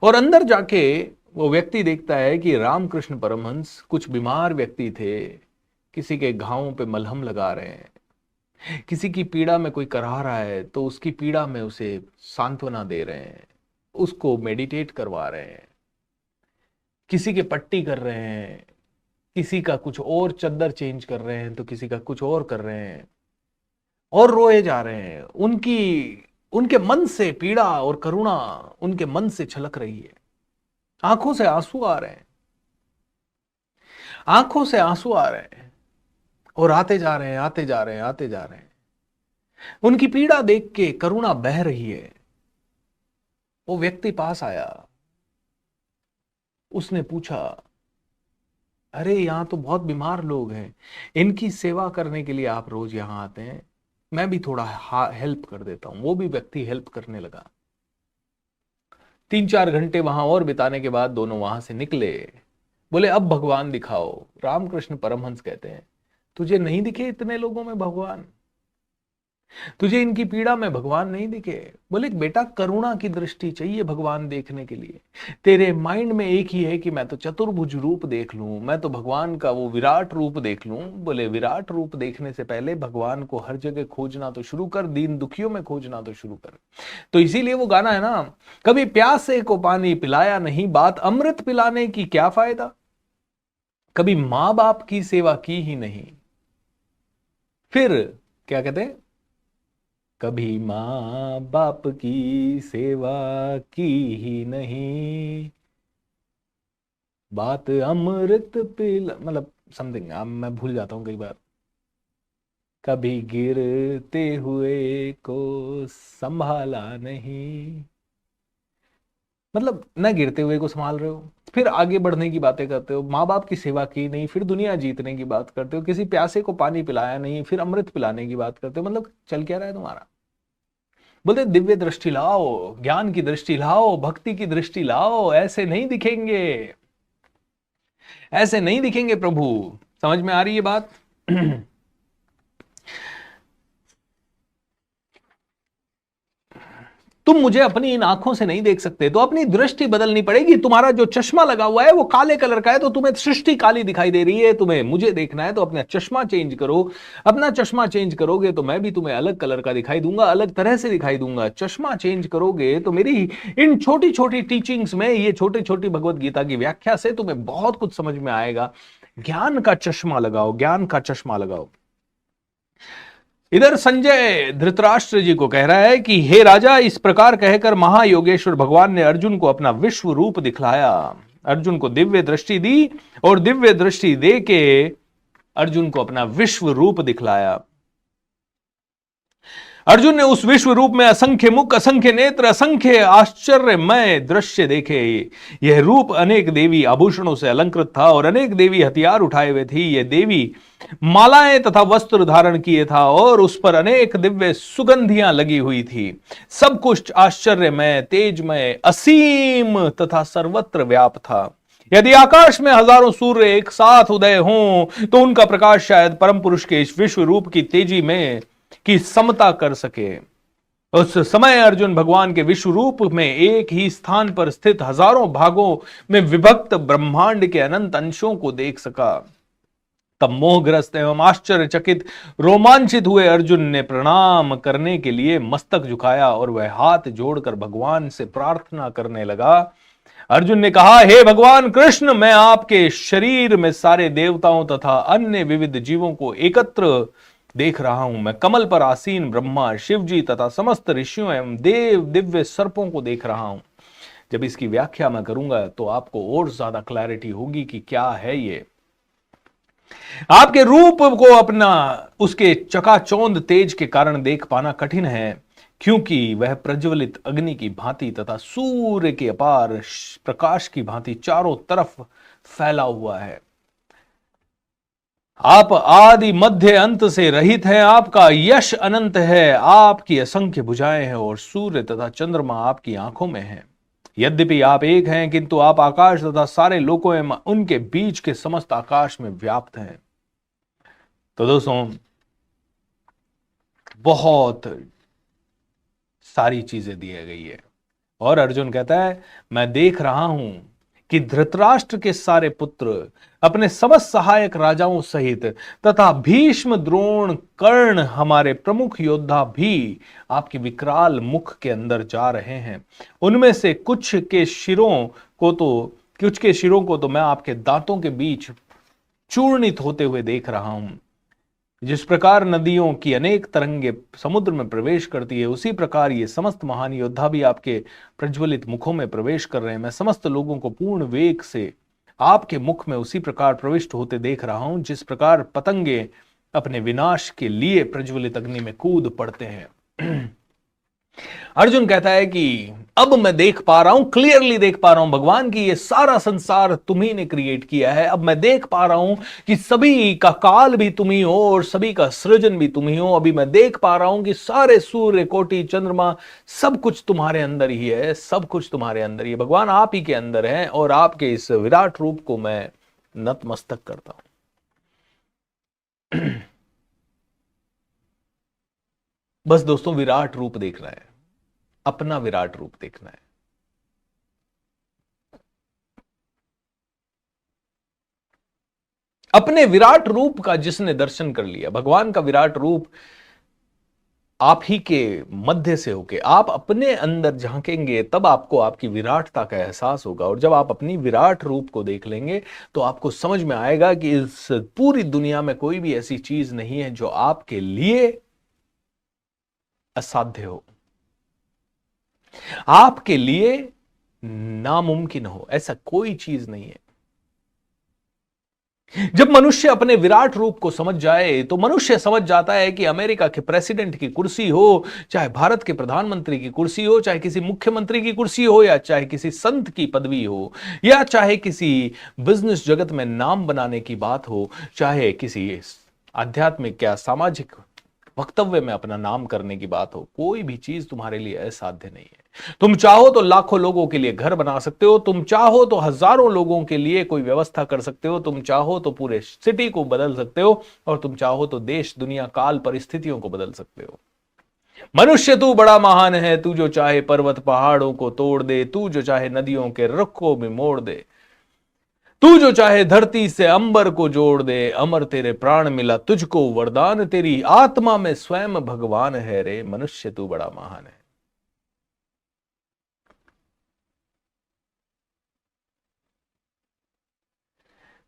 [SPEAKER 1] और अंदर जाके वो व्यक्ति देखता है कि रामकृष्ण परमहंस कुछ बीमार व्यक्ति थे, किसी के घावों पे मलहम लगा रहे हैं, किसी की पीड़ा में कोई करा रहा है तो उसकी पीड़ा में उसे सांत्वना दे रहे हैं, उसको मेडिटेट करवा रहे हैं, किसी के पट्टी कर रहे हैं, किसी का कुछ और चद्दर चेंज कर रहे हैं तो किसी का कुछ और कर रहे हैं, और रोए जा रहे हैं। उनके मन से पीड़ा और करुणा उनके मन से छलक रही है। आंखों से आंसू आ रहे हैं, आंखों से आंसू आ रहे हैं, और आते जा रहे हैं, आते जा रहे हैं, आते जा रहे हैं। उनकी पीड़ा देख के करुणा बह रही है। वो व्यक्ति पास आया, उसने पूछा, अरे यहां तो बहुत बीमार लोग हैं, इनकी सेवा करने के लिए आप रोज यहां आते हैं, मैं भी थोड़ा हेल्प कर देता हूं। वो भी व्यक्ति हेल्प करने लगा। 3-4 घंटे वहां और बिताने के बाद दोनों वहां से निकले। बोले अब भगवान दिखाओ। रामकृष्ण परमहंस कहते हैं तुझे नहीं दिखे इतने लोगों में भगवान? तुझे इनकी पीड़ा में भगवान नहीं दिखे? बोले बेटा करुणा की दृष्टि चाहिए भगवान देखने के लिए। तेरे माइंड में एक ही है कि मैं तो चतुर्भुज रूप देख लूं, मैं तो भगवान का वो विराट रूप देख लूं। बोले विराट रूप देखने से पहले भगवान को हर जगह खोजना तो शुरू कर, दीन दुखियों में खोजना तो शुरू कर। तो इसीलिए वो गाना है ना, कभी प्यासे को पानी पिलाया नहीं, बात अमृत पिलाने की क्या फायदा। कभी मां बाप की सेवा की ही नहीं, फिर क्या कहते हैं, कभी मां बाप की सेवा की ही नहीं, बात अमृत पिला, मतलब समथिंग, मैं भूल जाता हूं कई बार। कभी गिरते हुए को संभाला नहीं, मतलब न गिरते हुए को संभाल रहे हो, फिर आगे बढ़ने की बातें करते हो, माँ बाप की सेवा की नहीं, फिर दुनिया जीतने की बात करते हो, किसी प्यासे को पानी पिलाया नहीं, फिर अमृत पिलाने की बात करते हो। मतलब चल क्या रहा है तुम्हारा? बोलते दिव्य दृष्टि लाओ, ज्ञान की दृष्टि लाओ, भक्ति की दृष्टि लाओ, ऐसे नहीं दिखेंगे, ऐसे नहीं दिखेंगे प्रभु। समझ में आ रही है बात? तुम मुझे अपनी इन आंखों से नहीं देख सकते तो अपनी दृष्टि बदलनी पड़ेगी। तुम्हारा जो चश्मा लगा हुआ है वो काले कलर का है, तो तुम्हें सृष्टि काली दिखाई दे रही है, तुम्हें मुझे देखना है तो अपना चश्मा चेंज करो। अपना चश्मा चेंज करोगे तो मैं भी तुम्हें अलग कलर का दिखाई दूंगा, अलग तरह से दिखाई दूंगा। चश्मा चेंज करोगे तो मेरी इन छोटी छोटी टीचिंग्स में, ये छोटी छोटी भगवत गीता की व्याख्या से तुम्हें बहुत कुछ समझ में आएगा। ज्ञान का चश्मा लगाओ, ज्ञान का चश्मा लगाओ। इधर संजय धृतराष्ट्र जी को कह रहा है कि हे राजा, इस प्रकार कहकर महायोगेश्वर भगवान ने अर्जुन को अपना विश्व रूप दिखलाया। अर्जुन को दिव्य दृष्टि दी और दिव्य दृष्टि दे के अर्जुन को अपना विश्व रूप दिखलाया। अर्जुन ने उस विश्व रूप में असंख्य मुख, असंख्य नेत्र, असंख्य आश्चर्यमय दृश्य देखे। यह रूप अनेक देवी आभूषणों से अलंकृत था और अनेक देवी हथियार उठाए हुए थी। यह देवी मालाएं तथा वस्त्र धारण किए था और उस पर अनेक दिव्य सुगंधियां लगी हुई थी। सब कुछ आश्चर्यमय, तेजमय, असीम तथा सर्वत्र व्याप था। यदि आकाश में हजारों सूर्य एक साथ उदय हों तो उनका प्रकाश शायद परम पुरुष के इस विश्व रूप की तेजी में की समता कर सके। उस समय अर्जुन भगवान के विश्व रूप में एक ही स्थान पर स्थित हजारों भागों में विभक्त ब्रह्मांड के अनंत अंशों को देख सका। तब मोहग्रस्त एवं आश्चर्यचकित रोमांचित हुए अर्जुन ने प्रणाम करने के लिए मस्तक झुकाया और वह हाथ जोड़कर भगवान से प्रार्थना करने लगा। अर्जुन ने कहा, हे भगवान कृष्ण, मैं आपके शरीर में सारे देवताओं तथा अन्य विविध जीवों को एकत्र देख रहा हूं। मैं कमल पर आसीन ब्रह्मा, शिव जी तथा समस्त ऋषियों एवं देव दिव्य सर्पों को देख रहा हूं। जब इसकी व्याख्या मैं करूंगा तो आपको और ज्यादा क्लैरिटी होगी कि क्या है ये। आपके रूप को अपना उसके चकाचौंध तेज के कारण देख पाना कठिन है, क्योंकि वह प्रज्वलित अग्नि की भांति तथा सूर्य के अपार प्रकाश की भांति चारों तरफ फैला हुआ है। आप आदि मध्य अंत से रहित हैं। आपका यश अनंत है। आपकी असंख्य भुजाएं हैं और सूर्य तथा चंद्रमा आपकी आंखों में हैं। यद्यपि आप एक हैं, किंतु आप आकाश तथा सारे लोकों एवं उनके बीच के समस्त आकाश में व्याप्त हैं। तो दोस्तों, बहुत सारी चीजें दी गई है और अर्जुन कहता है, मैं देख रहा हूं कि धृतराष्ट्र के सारे पुत्र अपने समस्त सहायक राजाओं सहित तथा भीष्म, द्रोण, कर्ण, हमारे प्रमुख योद्धा भी आपके विकराल मुख के अंदर जा रहे हैं। उनमें से कुछ के शिरों को तो मैं आपके दांतों के बीच चूर्णित होते हुए देख रहा हूं। जिस प्रकार नदियों की अनेक तरंगे समुद्र में प्रवेश करती है, उसी प्रकार ये समस्त महान योद्धा भी आपके प्रज्वलित मुखों में प्रवेश कर रहे हैं। मैं समस्त लोगों को पूर्ण वेग से आपके मुख में उसी प्रकार प्रविष्ट होते देख रहा हूं, जिस प्रकार पतंगे अपने विनाश के लिए प्रज्वलित अग्नि में कूद पड़ते हैं। अर्जुन कहता है कि अब मैं देख पा रहा हूं, क्लियरली देख पा रहा हूं भगवान की ये सारा संसार तुम्ही ने क्रिएट किया है। अब मैं देख पा रहा हूं कि सभी का काल भी तुम्ही हो और सभी का सृजन भी तुम्ही हो। अभी मैं देख पा रहा हूं कि सारे सूर्य, कोटि, चंद्रमा सब कुछ तुम्हारे अंदर ही है। सब कुछ तुम्हारे अंदर ही है। भगवान आप ही के अंदर है और आपके इस विराट रूप को मैं नतमस्तक करता हूं। बस दोस्तों, विराट रूप देखना है, अपना विराट रूप देखना है। अपने विराट रूप का जिसने दर्शन कर लिया, भगवान का विराट रूप आप ही के मध्य से होके आप अपने अंदर झांकेंगे, तब आपको आपकी विराटता का एहसास होगा। और जब आप अपनी विराट रूप को देख लेंगे तो आपको समझ में आएगा कि इस पूरी दुनिया में कोई भी ऐसी चीज नहीं है जो आपके लिए असाध्य हो, आपके लिए नामुमकिन हो। ऐसा कोई चीज नहीं है। जब मनुष्य अपने विराट रूप को समझ जाए तो मनुष्य समझ जाता है कि अमेरिका के प्रेसिडेंट की कुर्सी हो, चाहे भारत के प्रधानमंत्री की कुर्सी हो, चाहे किसी मुख्यमंत्री की कुर्सी हो, या चाहे किसी संत की पदवी हो, या चाहे किसी बिजनेस जगत में नाम बनाने की बात हो, चाहे किसी आध्यात्मिक या सामाजिक वक्तव्य में अपना नाम करने की बात हो, कोई भी चीज तुम्हारे लिए असाध्य नहीं है। तुम चाहो तो लाखों लोगों के लिए घर बना सकते हो, तुम चाहो तो हजारों लोगों के लिए कोई व्यवस्था कर सकते हो, तुम चाहो तो पूरे सिटी को बदल सकते हो, और तुम चाहो तो देश, दुनिया, काल, परिस्थितियों को बदल सकते हो। मनुष्य तू बड़ा महान है, तू जो चाहे पर्वत पहाड़ों को तोड़ दे, तू जो चाहे नदियों के रुखों में मोड़ दे, तू जो चाहे धरती से अंबर को जोड़ दे। अमर तेरे प्राण मिला तुझको वरदान, तेरी आत्मा में स्वयं भगवान है रे। मनुष्य तू बड़ा महान है।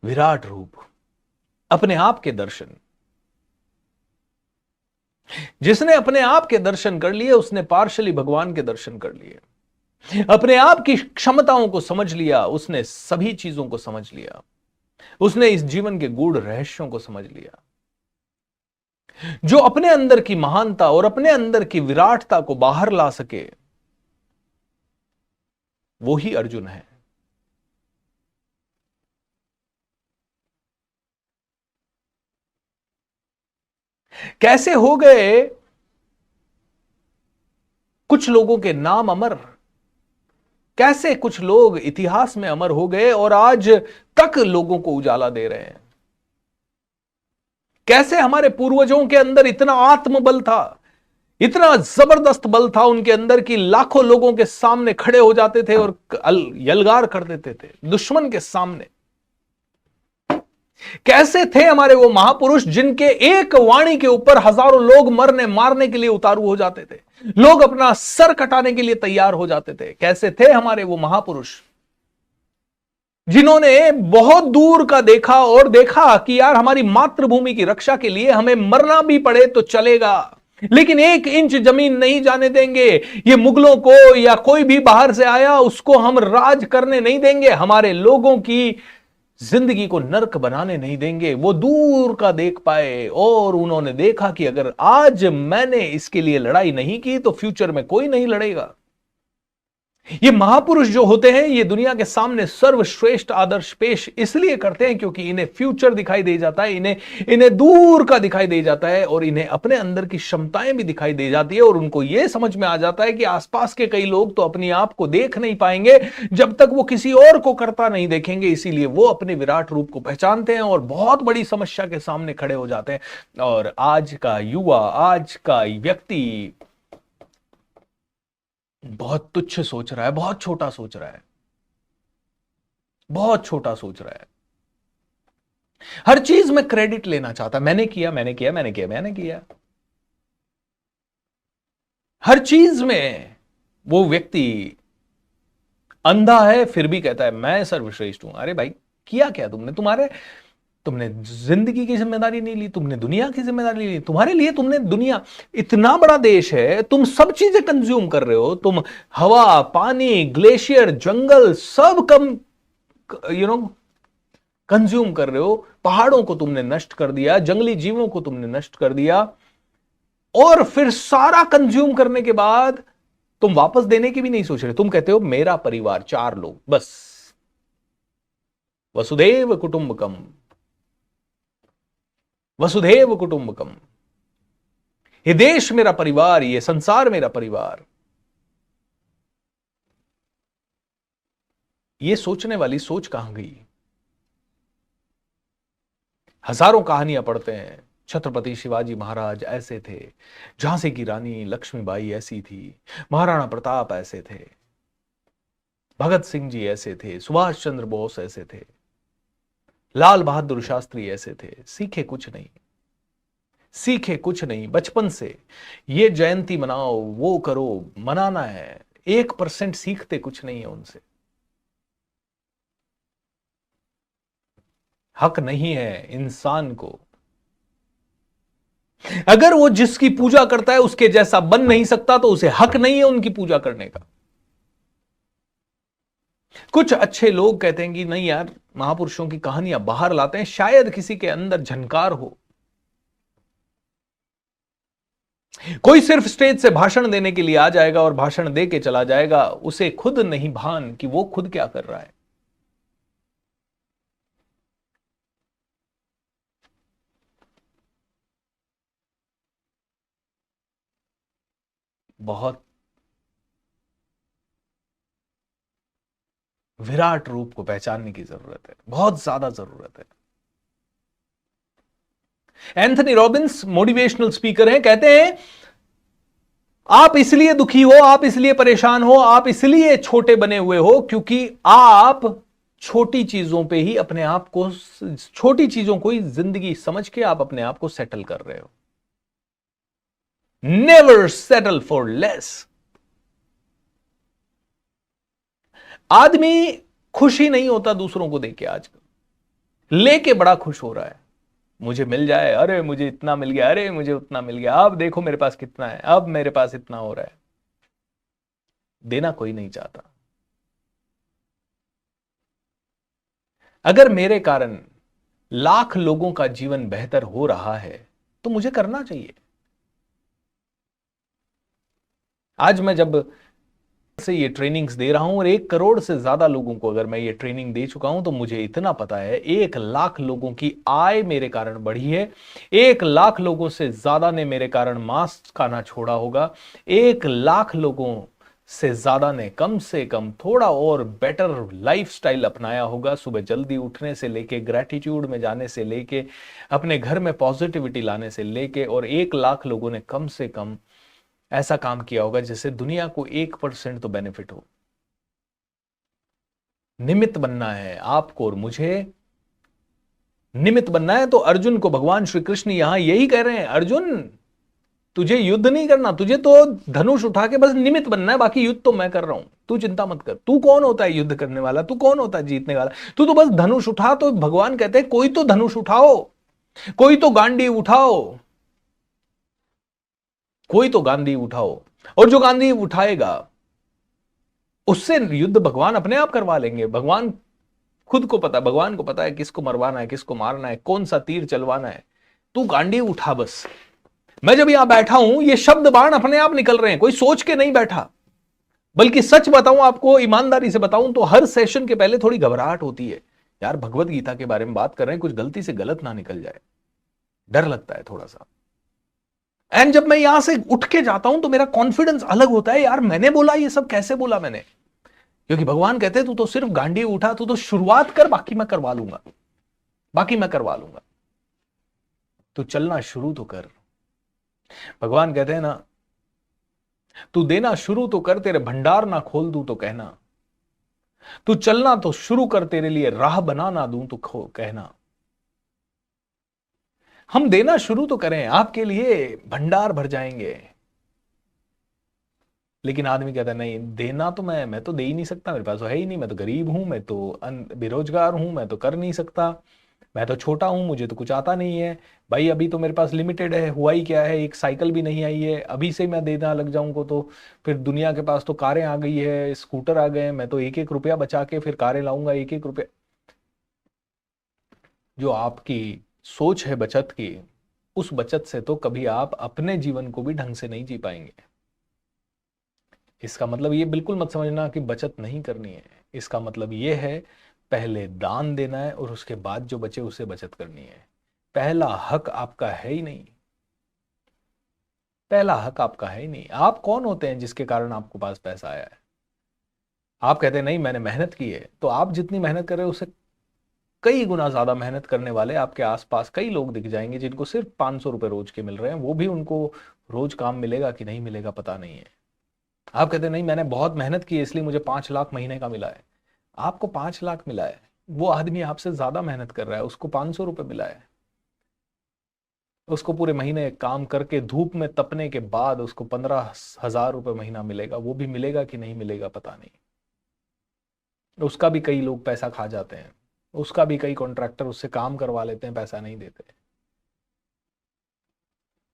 [SPEAKER 1] विराट रूप, अपने आप के दर्शन, जिसने अपने आप के दर्शन कर लिए उसने पार्शली भगवान के दर्शन कर लिए। अपने आप की क्षमताओं को समझ लिया उसने सभी चीजों को समझ लिया। उसने इस जीवन के गूढ़ रहस्यों को समझ लिया। जो अपने अंदर की महानता और अपने अंदर की विराटता को बाहर ला सके वो ही अर्जुन है। कैसे हो गए कुछ लोगों के नाम अमर, कैसे कुछ लोग इतिहास में अमर हो गए और आज तक लोगों को उजाला दे रहे हैं। कैसे हमारे पूर्वजों के अंदर इतना आत्मबल था, इतना जबरदस्त बल था उनके अंदर कि लाखों लोगों के सामने खड़े हो जाते थे और यलगार कर देते थे दुश्मन के सामने। कैसे थे हमारे वो महापुरुष जिनके एक वाणी के ऊपर हजारों लोग मरने मारने के लिए उतारू हो जाते थे, लोग अपना सर कटाने के लिए तैयार हो जाते थे। कैसे थे हमारे वो महापुरुष जिन्होंने बहुत दूर का देखा और देखा कि यार हमारी मातृभूमि की रक्षा के लिए हमें मरना भी पड़े तो चलेगा, लेकिन 1 इंच जमीन नहीं जाने देंगे। ये मुगलों को या कोई भी बाहर से आया उसको हम राज करने नहीं देंगे, हमारे लोगों की जिंदगी को नर्क बनाने नहीं देंगे। वो दूर का देख पाए और उन्होंने देखा कि अगर आज मैंने इसके लिए लड़ाई नहीं की तो फ्यूचर में कोई नहीं लड़ेगा। ये महापुरुष जो होते हैं ये दुनिया के सामने सर्वश्रेष्ठ आदर्श पेश इसलिए करते हैं क्योंकि इन्हें फ्यूचर दिखाई दे जाता है, इन्हें दूर का दिखाई दे जाता है और इन्हें अपने अंदर की क्षमताएं भी दिखाई दे जाती है और उनको यह समझ में आ जाता है कि आसपास के कई लोग तो अपने आप को देख नहीं पाएंगे जब तक वो किसी और को करता नहीं देखेंगे। इसीलिए वो अपने विराट रूप को पहचानते हैं और बहुत बड़ी समस्या के सामने खड़े हो जाते हैं। और आज का युवा, आज का व्यक्ति बहुत तुच्छ सोच रहा है, बहुत छोटा सोच रहा है, बहुत छोटा सोच रहा है। हर चीज में क्रेडिट लेना चाहता है, मैंने किया मैंने किया मैंने किया मैंने किया। हर चीज में वो व्यक्ति अंधा है फिर भी कहता है मैं सर्वश्रेष्ठ हूं। अरे भाई किया क्या तुमने? तुमने जिंदगी की जिम्मेदारी नहीं ली, तुमने दुनिया की जिम्मेदारी ली। तुम्हारे लिए तुमने दुनिया, इतना बड़ा देश है, तुम सब चीजें कंज्यूम कर रहे हो। तुम हवा, पानी, ग्लेशियर, जंगल सब कम कंज्यूम कर रहे हो। पहाड़ों को तुमने नष्ट कर दिया, जंगली जीवों को तुमने नष्ट कर दिया और फिर सारा कंज्यूम करने के बाद तुम वापस देने की भी नहीं सोच रहे। तुम कहते हो मेरा परिवार 4 लोग बस, वसुधैव कुटुंबकम, वसुधैव कुटुंबकम। ये देश मेरा परिवार, ये संसार मेरा परिवार। ये सोचने वाली सोच कहां गई? हजारों कहानियां पढ़ते हैं, छत्रपति शिवाजी महाराज ऐसे थे, झांसी की रानी लक्ष्मीबाई ऐसी थी, महाराणा प्रताप ऐसे थे, भगत सिंह जी ऐसे थे, सुभाष चंद्र बोस ऐसे थे, लाल बहादुर शास्त्री ऐसे थे। सीखे कुछ नहीं, सीखे कुछ नहीं। बचपन से ये जयंती मनाओ, वो करो, मनाना है। 1% सीखते कुछ नहीं है उनसे। हक नहीं है इंसान को, अगर वो जिसकी पूजा करता है उसके जैसा बन नहीं सकता तो उसे हक नहीं है उनकी पूजा करने का। कुछ अच्छे लोग कहते हैं कि नहीं यार, महापुरुषों की कहानियां बाहर लाते हैं, शायद किसी के अंदर झनकार हो। कोई सिर्फ स्टेज से भाषण देने के लिए आ जाएगा और भाषण दे के चला जाएगा, उसे खुद नहीं भान कि वो खुद क्या कर रहा है। बहुत विराट रूप को पहचानने की जरूरत है, बहुत ज्यादा जरूरत है। एंथनी रॉबिन्स मोटिवेशनल स्पीकर हैं, कहते हैं आप इसलिए दुखी हो, आप इसलिए परेशान हो, आप इसलिए छोटे बने हुए हो क्योंकि आप छोटी चीजों पे ही अपने आप को, छोटी चीजों को ही जिंदगी समझ के आप अपने आप को सेटल कर रहे हो। Never settle for less. आदमी खुशी नहीं होता दूसरों को देके, आजकल लेके बड़ा खुश हो रहा है, मुझे मिल जाए, अरे मुझे इतना मिल गया, अरे मुझे उतना मिल गया, अब देखो मेरे पास कितना है, अब मेरे पास इतना हो रहा है। देना कोई नहीं चाहता। अगर मेरे कारण लाख लोगों का जीवन बेहतर हो रहा है तो मुझे करना चाहिए। आज मैं जब से ये ट्रेनिंग्स दे रहा हूं और 1 करोड़ से ज्यादा लोगों को अगर मैं ये ट्रेनिंग दे चुका हूं, तो मुझे इतना पता है 1 लाख लोगों की आय मेरे कारण बढ़ी है। 1 लाख लोगों से ज्यादा ने मेरे कारण मांस खाना छोड़ा होगा। 1 लाख लोगों से ज्यादा ने कम से कम थोड़ा और बेटर लाइफस्टाइल अपनाया होगा। सुबह जल्दी उठने से लेके, ग्रेटिट्यूड में जाने से लेके, अपने घर में पॉजिटिविटी लाने से लेके, और 1 लाख लोगों ने कम से कम ऐसा काम किया होगा जिससे दुनिया को 1% तो बेनिफिट हो। निमित्त बनना है आपको और मुझे, निमित्त बनना है। तो अर्जुन को भगवान श्री कृष्ण यहां यही कह रहे हैं, अर्जुन तुझे युद्ध नहीं करना, तुझे तो धनुष उठा के बस निमित्त बनना है, बाकी युद्ध तो मैं कर रहा हूं, तू चिंता मत कर। तू कौन होता है युद्ध करने वाला, तू कौन होता है जीतने वाला, तू तो बस धनुष उठा। तो भगवान कहते हैं कोई तो धनुष उठाओ, कोई तो गांडी उठाओ, कोई तो गांधी उठाओ, और जो गांधी उठाएगा उससे युद्ध भगवान अपने आप करवा लेंगे। भगवान खुद को पता, भगवान को पता है किसको मरवाना है, किसको मारना है, कौन सा तीर चलवाना है। तू गांडी उठा बस। मैं जब यहां बैठा हूं, ये शब्द बाण अपने आप निकल रहे हैं, कोई सोच के नहीं बैठा। बल्कि सच बताऊं आपको, ईमानदारी से बताऊं तो हर सेशन के पहले थोड़ी घबराहट होती है, यार भगवत गीता के बारे में बात कर रहे हैं, कुछ गलती से गलत ना निकल जाए, डर लगता है थोड़ा सा। एंड जब मैं यहां से उठ के जाता हूं तो मेरा कॉन्फिडेंस अलग होता है, यार मैंने बोला ये सब, कैसे बोला मैंने, क्योंकि भगवान कहते हैं तू तो सिर्फ गांडी उठा, तू तो शुरुआत कर, बाकी मैं करवा लूंगा, बाकी मैं करवा लूंगा, तू चलना शुरू तो कर। भगवान कहते हैं ना, तू देना शुरू तो कर, तेरे भंडार ना खोल दूं तो कहना, तू चलना तो शुरू कर, तेरे लिए राह बना ना दूं तो कहना। हम देना शुरू तो करें, आपके लिए भंडार भर जाएंगे। लेकिन आदमी कहता है नहीं, देना तो मैं तो दे ही नहीं सकता, मेरे पास तो है ही नहीं, मैं तो गरीब हूं, मैं तो बेरोजगार हूं, मैं तो कर नहीं सकता, मैं तो छोटा हूं, मुझे तो कुछ आता नहीं है। भाई अभी तो मेरे पास लिमिटेड है, हुआ ही क्या है, एक साइकिल भी नहीं आई है, अभी से मैं देना लग जाऊंगा तो फिर दुनिया के पास तो कारें आ गई है, स्कूटर आ गए, मैं तो 1-1 रुपया बचा के फिर कारें लाऊंगा, 1-1 रुपया। जो आपकी सोच है बचत की, उस बचत से तो कभी आप अपने जीवन को भी ढंग से नहीं जी पाएंगे। इसका मतलब ये बिल्कुल मत समझना कि बचत नहीं करनी है। इसका मतलब ये है पहले दान देना है और उसके बाद जो बचे उसे बचत करनी है। पहला हक आपका है ही नहीं, पहला हक आपका है ही नहीं। आप कौन होते हैं जिसके कारण आपको पास पैसा आया है? आप कहते हैं नहीं मैंने मेहनत की है, तो आप जितनी मेहनत कर रहे हो उससे कई गुना ज्यादा मेहनत करने वाले आपके आसपास कई लोग दिख जाएंगे जिनको सिर्फ 500 रुपए रोज के मिल रहे हैं। वो भी उनको रोज काम मिलेगा कि नहीं मिलेगा पता नहीं है। आप कहते हैं नहीं मैंने बहुत मेहनत की है इसलिए मुझे 5 लाख महीने का मिला है। आपको 5 लाख मिला है, वो आदमी आपसे ज्यादा मेहनत कर रहा है, उसको 500 रुपए मिला है। उसको पूरे महीने काम करके धूप में तपने के बाद उसको 15,000 रुपए महीना मिलेगा। वो भी मिलेगा कि नहीं मिलेगा पता नहीं। उसका भी कई लोग पैसा खा जाते हैं, उसका भी कई कॉन्ट्रैक्टर उससे काम करवा लेते हैं, पैसा नहीं देते।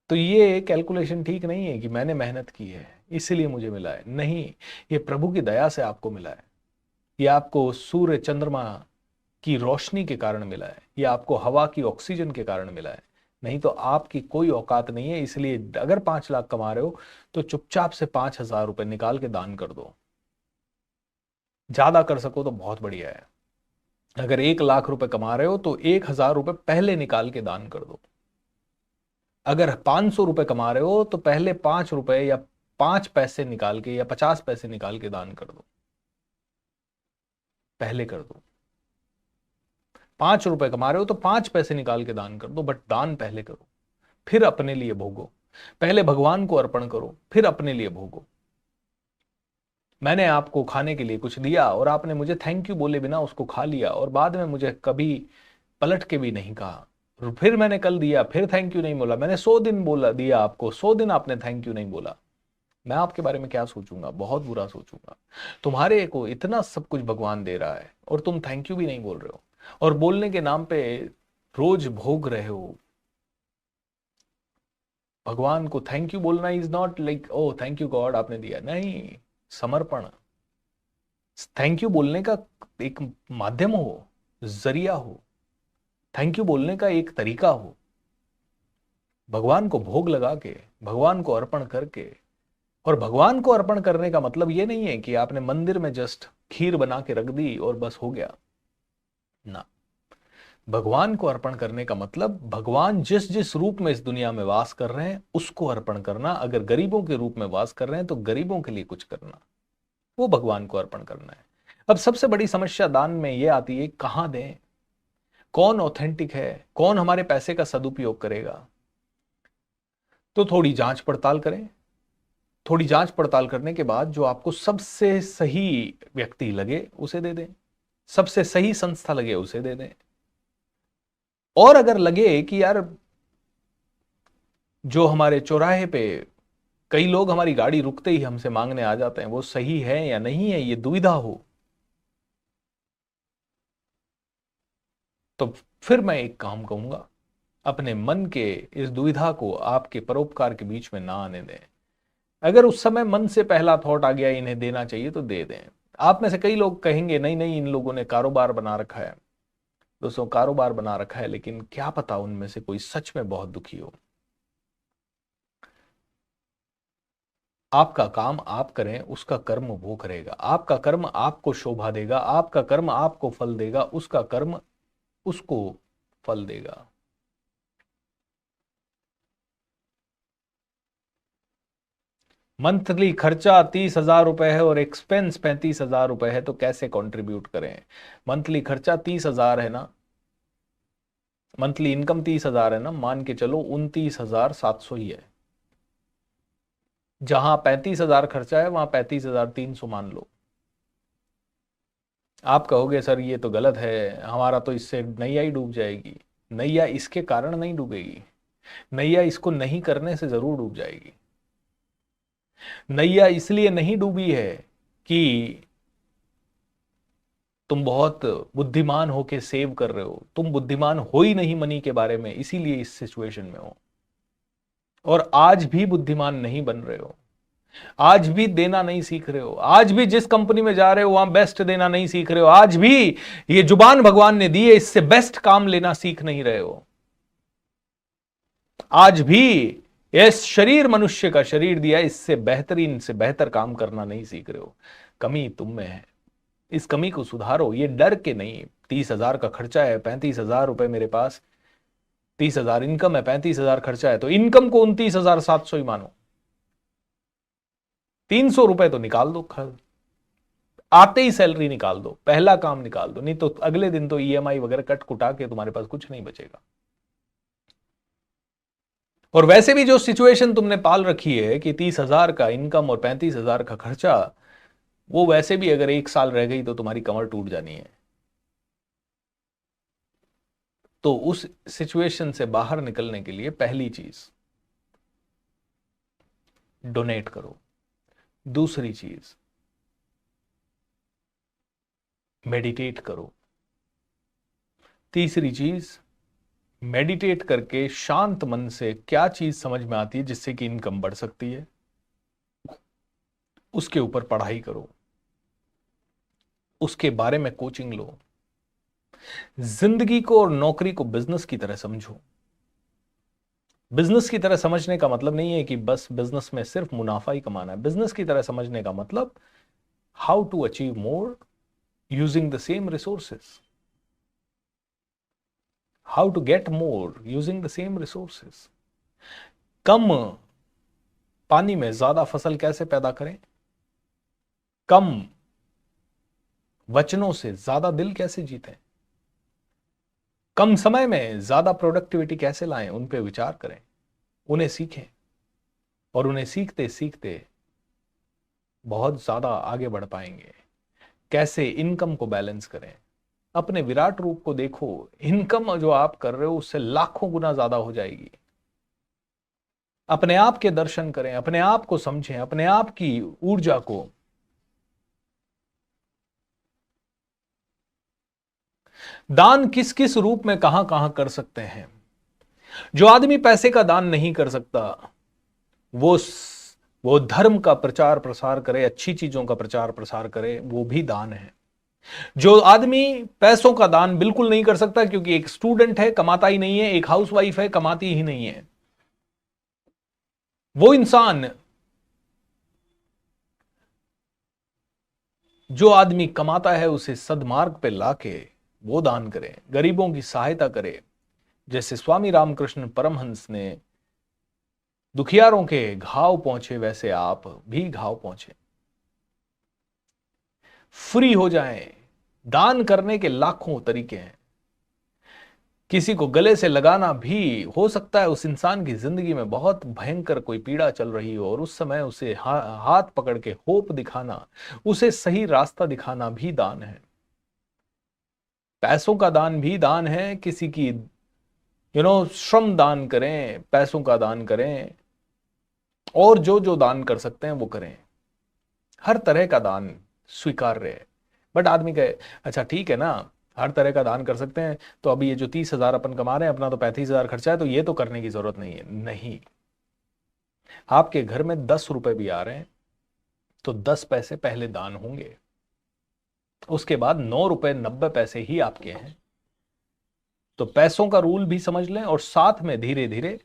[SPEAKER 1] तो ये कैलकुलेशन ठीक नहीं है कि मैंने मेहनत की है इसलिए मुझे मिला है। नहीं, ये प्रभु की दया से आपको मिला है। ये आपको सूर्य चंद्रमा की रोशनी के कारण मिला है, ये आपको हवा की ऑक्सीजन के कारण मिला है। नहीं तो आपकी कोई औकात नहीं है। इसलिए अगर 5 लाख कमा रहे हो तो चुपचाप से 5,000 रुपए निकाल के दान कर दो। ज्यादा कर सको तो बहुत बढ़िया है। अगर 1 लाख रुपए कमा रहे हो तो 1,000 रुपए पहले निकाल के दान कर दो। अगर 500 रुपए कमा रहे हो तो पहले 5 रुपए या 5 पैसे निकाल के या 50 पैसे निकाल के दान कर दो, पहले कर दो। 5 रुपए कमा रहे हो तो 5 पैसे निकाल के दान कर दो, बट दान पहले करो, फिर अपने लिए भोगो। पहले भगवान को अर्पण करो, फिर अपने लिए भोगो। मैंने आपको खाने के लिए कुछ दिया और आपने मुझे थैंक यू बोले बिना उसको खा लिया और बाद में मुझे कभी पलट के भी नहीं कहा। फिर मैंने कल दिया, फिर थैंक यू नहीं बोला। मैंने 100 दिन बोला दिया आपको, 100 दिन आपने थैंक यू नहीं बोला। मैं आपके बारे में क्या सोचूंगा? बहुत बुरा सोचूंगा। तुम्हारे को इतना सब कुछ भगवान दे रहा है और तुम थैंक यू भी नहीं बोल रहे हो, और बोलने के नाम पे रोज भोग रहे हो। भगवान को थैंक यू बोलना is not like oh thank you God आपने दिया, नहीं, समर्पण। थैंक यू बोलने का एक माध्यम हो, जरिया हो, थैंक यू बोलने का एक तरीका हो। भगवान को भोग लगा के, भगवान को अर्पण करके, और भगवान को अर्पण करने का मतलब ये नहीं है कि आपने मंदिर में जस्ट खीर बना के रख दी और बस हो गया ना। भगवान को अर्पण करने का मतलब भगवान जिस जिस रूप में इस दुनिया में वास कर रहे हैं उसको अर्पण करना। अगर गरीबों के रूप में वास कर रहे हैं तो गरीबों के लिए कुछ करना, वो भगवान को अर्पण करना है। अब सबसे बड़ी समस्या दान में ये आती है, कहां दें, कौन ऑथेंटिक है, कौन हमारे पैसे का सदुपयोग करेगा। तो थोड़ी जांच पड़ताल करें। थोड़ी जांच पड़ताल करने के बाद जो आपको सबसे सही व्यक्ति लगे उसे दे दें, सबसे सही संस्था लगे उसे दे दें। और अगर लगे कि यार जो हमारे चौराहे पे कई लोग हमारी गाड़ी रुकते ही हमसे मांगने आ जाते हैं, वो सही है या नहीं है, ये दुविधा हो, तो फिर मैं एक काम कहूंगा, अपने मन के इस दुविधा को आपके परोपकार के बीच में ना आने दें। अगर उस समय मन से पहला थॉट आ गया इन्हें देना चाहिए तो दे दें। आप में से कई लोग कहेंगे नहीं नहीं इन लोगों ने कारोबार बना रखा है। दोस्तों, कारोबार बना रखा है, लेकिन क्या पता उनमें से कोई सच में बहुत दुखी हो। आपका काम आप करें, उसका कर्म वो करेगा। आपका कर्म आपको शोभा देगा, आपका कर्म आपको फल देगा, उसका कर्म उसको फल देगा। मंथली खर्चा 30,000 रुपए है और एक्सपेंस 35,000 रुपए है, तो कैसे कंट्रीब्यूट करें। मंथली खर्चा 30,000 है ना, मंथली इनकम 30,000 है ना, मान के चलो 29,700 ही है। जहां 35,000 खर्चा है वहां 35,300 मान लो। आप कहोगे सर ये तो गलत है, हमारा तो इससे नैया ही डूब जाएगी। नैया इसके कारण नहीं डूबेगी, नैया इसको नहीं करने से जरूर डूब जाएगी। नैया इसलिए नहीं डूबी है कि तुम बहुत बुद्धिमान होके सेव कर रहे हो, तुम बुद्धिमान हो ही नहीं मनी के बारे में, इसीलिए इस सिचुएशन में हो। और आज भी बुद्धिमान नहीं बन रहे हो, आज भी देना नहीं सीख रहे हो, आज भी जिस कंपनी में जा रहे हो वहां बेस्ट देना नहीं सीख रहे हो, आज भी ये जुबान भगवान ने दी है इससे बेस्ट काम लेना सीख नहीं रहे हो, आज भी इस शरीर मनुष्य का शरीर दिया इससे बेहतरीन से बेहतर काम करना नहीं सीख रहे हो। कमी तुम में है, इस कमी को सुधारो। ये डर के नहीं, 30,000 का खर्चा है, 35,000 रुपए मेरे पास, 30,000 इनकम है, 35,000 खर्चा है, तो इनकम को 29,700 ही मानो। 300 रुपए तो निकाल दो, आते ही सैलरी निकाल दो, पहला काम निकाल दो, नहीं तो अगले दिन तो ईएमआई वगैरह कट कुटा के तुम्हारे पास कुछ नहीं बचेगा। और वैसे भी जो सिचुएशन तुमने पाल रखी है कि 30,000 का इनकम और 35,000 का खर्चा, वो वैसे भी अगर 1 साल रह गई तो तुम्हारी कमर टूट जानी है। तो उस सिचुएशन से बाहर निकलने के लिए पहली चीज डोनेट करो, दूसरी चीज मेडिटेट करो, तीसरी चीज मेडिटेट करके शांत मन से क्या चीज समझ में आती है जिससे कि इनकम बढ़ सकती है, उसके ऊपर पढ़ाई करो, उसके बारे में कोचिंग लो। जिंदगी को और नौकरी को बिजनेस की तरह समझो। बिजनेस की तरह समझने का मतलब नहीं है कि बस बिजनेस में सिर्फ मुनाफा ही कमाना है। बिजनेस की तरह समझने का मतलब how to achieve more using the same resources, how to get more using the same resources. कम पानी में ज्यादा फसल कैसे पैदा करें, कम वचनों से ज्यादा दिल कैसे जीतें, कम समय में ज्यादा प्रोडक्टिविटी कैसे लाएं, उन पे विचार करें, उन्हें सीखें, और उन्हें सीखते सीखते बहुत ज्यादा आगे बढ़ पाएंगे। कैसे इनकम को बैलेंस करें, अपने विराट रूप को देखो, इनकम जो आप कर रहे हो उससे लाखों गुना ज्यादा हो जाएगी। अपने आप के दर्शन करें, अपने आप को समझें, अपने आप की ऊर्जा को दान किस किस रूप में कहां कहां कर सकते हैं। जो आदमी पैसे का दान नहीं कर सकता, वो वो धर्म का प्रचार प्रसार करे, अच्छी चीजों का प्रचार प्रसार करे, वो भी दान है। जो आदमी पैसों का दान बिल्कुल नहीं कर सकता, क्योंकि एक स्टूडेंट है कमाता ही नहीं है, एक हाउसवाइफ है कमाती ही नहीं है, वो इंसान, जो आदमी कमाता है उसे सदमार्ग पे लाके वो दान करे, गरीबों की सहायता करे। जैसे स्वामी रामकृष्ण परमहंस ने दुखियारों के घाव पहुंचे, वैसे आप भी घाव पहुंचे, फ्री हो जाएं। दान करने के लाखों तरीके हैं। किसी को गले से लगाना भी हो सकता है, उस इंसान की जिंदगी में बहुत भयंकर कोई पीड़ा चल रही हो और उस समय उसे हाथ पकड़ के होप दिखाना, उसे सही रास्ता दिखाना भी दान है। पैसों का दान भी दान है। किसी की श्रम दान करें, पैसों का दान करें, और जो जो दान कर सकते हैं वो करें। हर तरह का दान स्वीकार्य है। बट आदमी कहे अच्छा ठीक है ना, हर तरह का दान कर सकते हैं, तो अभी ये जो 30,000 अपन कमा रहे हैं, अपना तो 35,000 खर्चा है, तो ये तो करने की जरूरत नहीं है। नहीं, आपके घर में 10 रुपए भी आ रहे हैं तो 10 पैसे पहले दान होंगे, उसके बाद 9 रुपए 90 पैसे ही आपके हैं। तो पैसों का रूल भी समझ लें और साथ में धीरे धीरे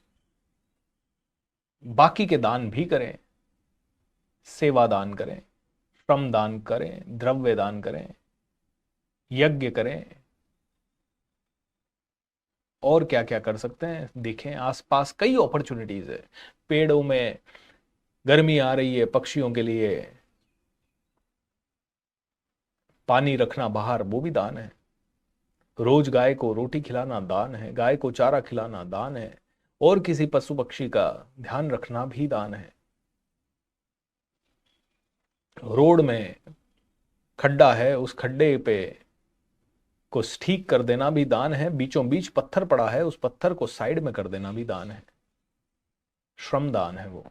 [SPEAKER 1] बाकी के दान भी करें। सेवा दान करें, श्रम दान करें, द्रव्य दान करें, यज्ञ करें, और क्या क्या कर सकते हैं देखें। आसपास कई अपॉर्चुनिटीज है। पेड़ों में गर्मी आ रही है, पक्षियों के लिए पानी रखना बाहर, वो भी दान है। रोज गाय को रोटी खिलाना दान है, गाय को चारा खिलाना दान है, और किसी पशु पक्षी का ध्यान रखना भी दान है। रोड में खड्डा है, उस खड्डे पे को ठीक कर देना भी दान है। बीचों बीच पत्थर पड़ा है, उस पत्थर को साइड में कर देना भी दान है। श्रम दान है वो।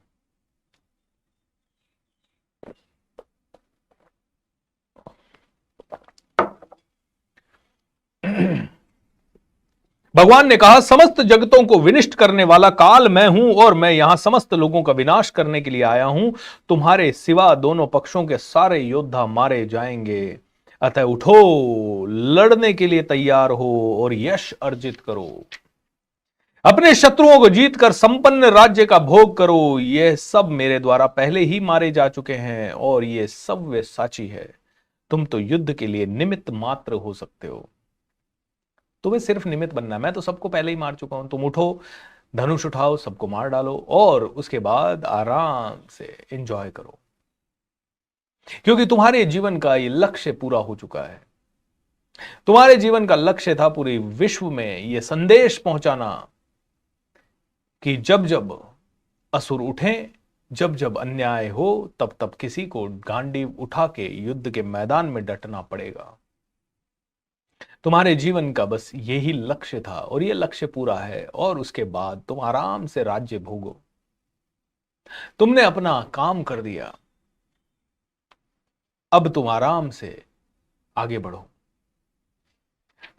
[SPEAKER 1] भगवान ने कहा समस्त जगतों को विनिष्ट करने वाला काल मैं हूं, और मैं यहां समस्त लोगों का विनाश करने के लिए आया हूं। तुम्हारे सिवा दोनों पक्षों के सारे योद्धा मारे जाएंगे, अतः उठो, लड़ने के लिए तैयार हो और यश अर्जित करो। अपने शत्रुओं को जीतकर संपन्न राज्य का भोग करो। यह सब मेरे द्वारा पहले ही मारे जा चुके हैं, और ये सब वे साची है। तुम तो युद्ध के लिए निमित्त मात्र हो सकते हो। तुम्हें सिर्फ निमित्त बनना है। मैं तो सबको पहले ही मार चुका हूं। तुम उठो, धनुष उठाओ, सबको मार डालो, और उसके बाद आराम से एंजॉय करो, क्योंकि तुम्हारे जीवन का ये लक्ष्य पूरा हो चुका है। तुम्हारे जीवन का लक्ष्य था पूरे विश्व में ये संदेश पहुंचाना कि जब जब असुर उठें, जब जब अन्याय हो, तब तब किसी को गांडीव उठा के युद्ध के मैदान में डटना पड़ेगा। तुम्हारे जीवन का बस यही लक्ष्य था, और ये लक्ष्य पूरा है, और उसके बाद तुम आराम से राज्य भोगो। तुमने अपना काम कर दिया, अब तुम आराम से आगे बढ़ो।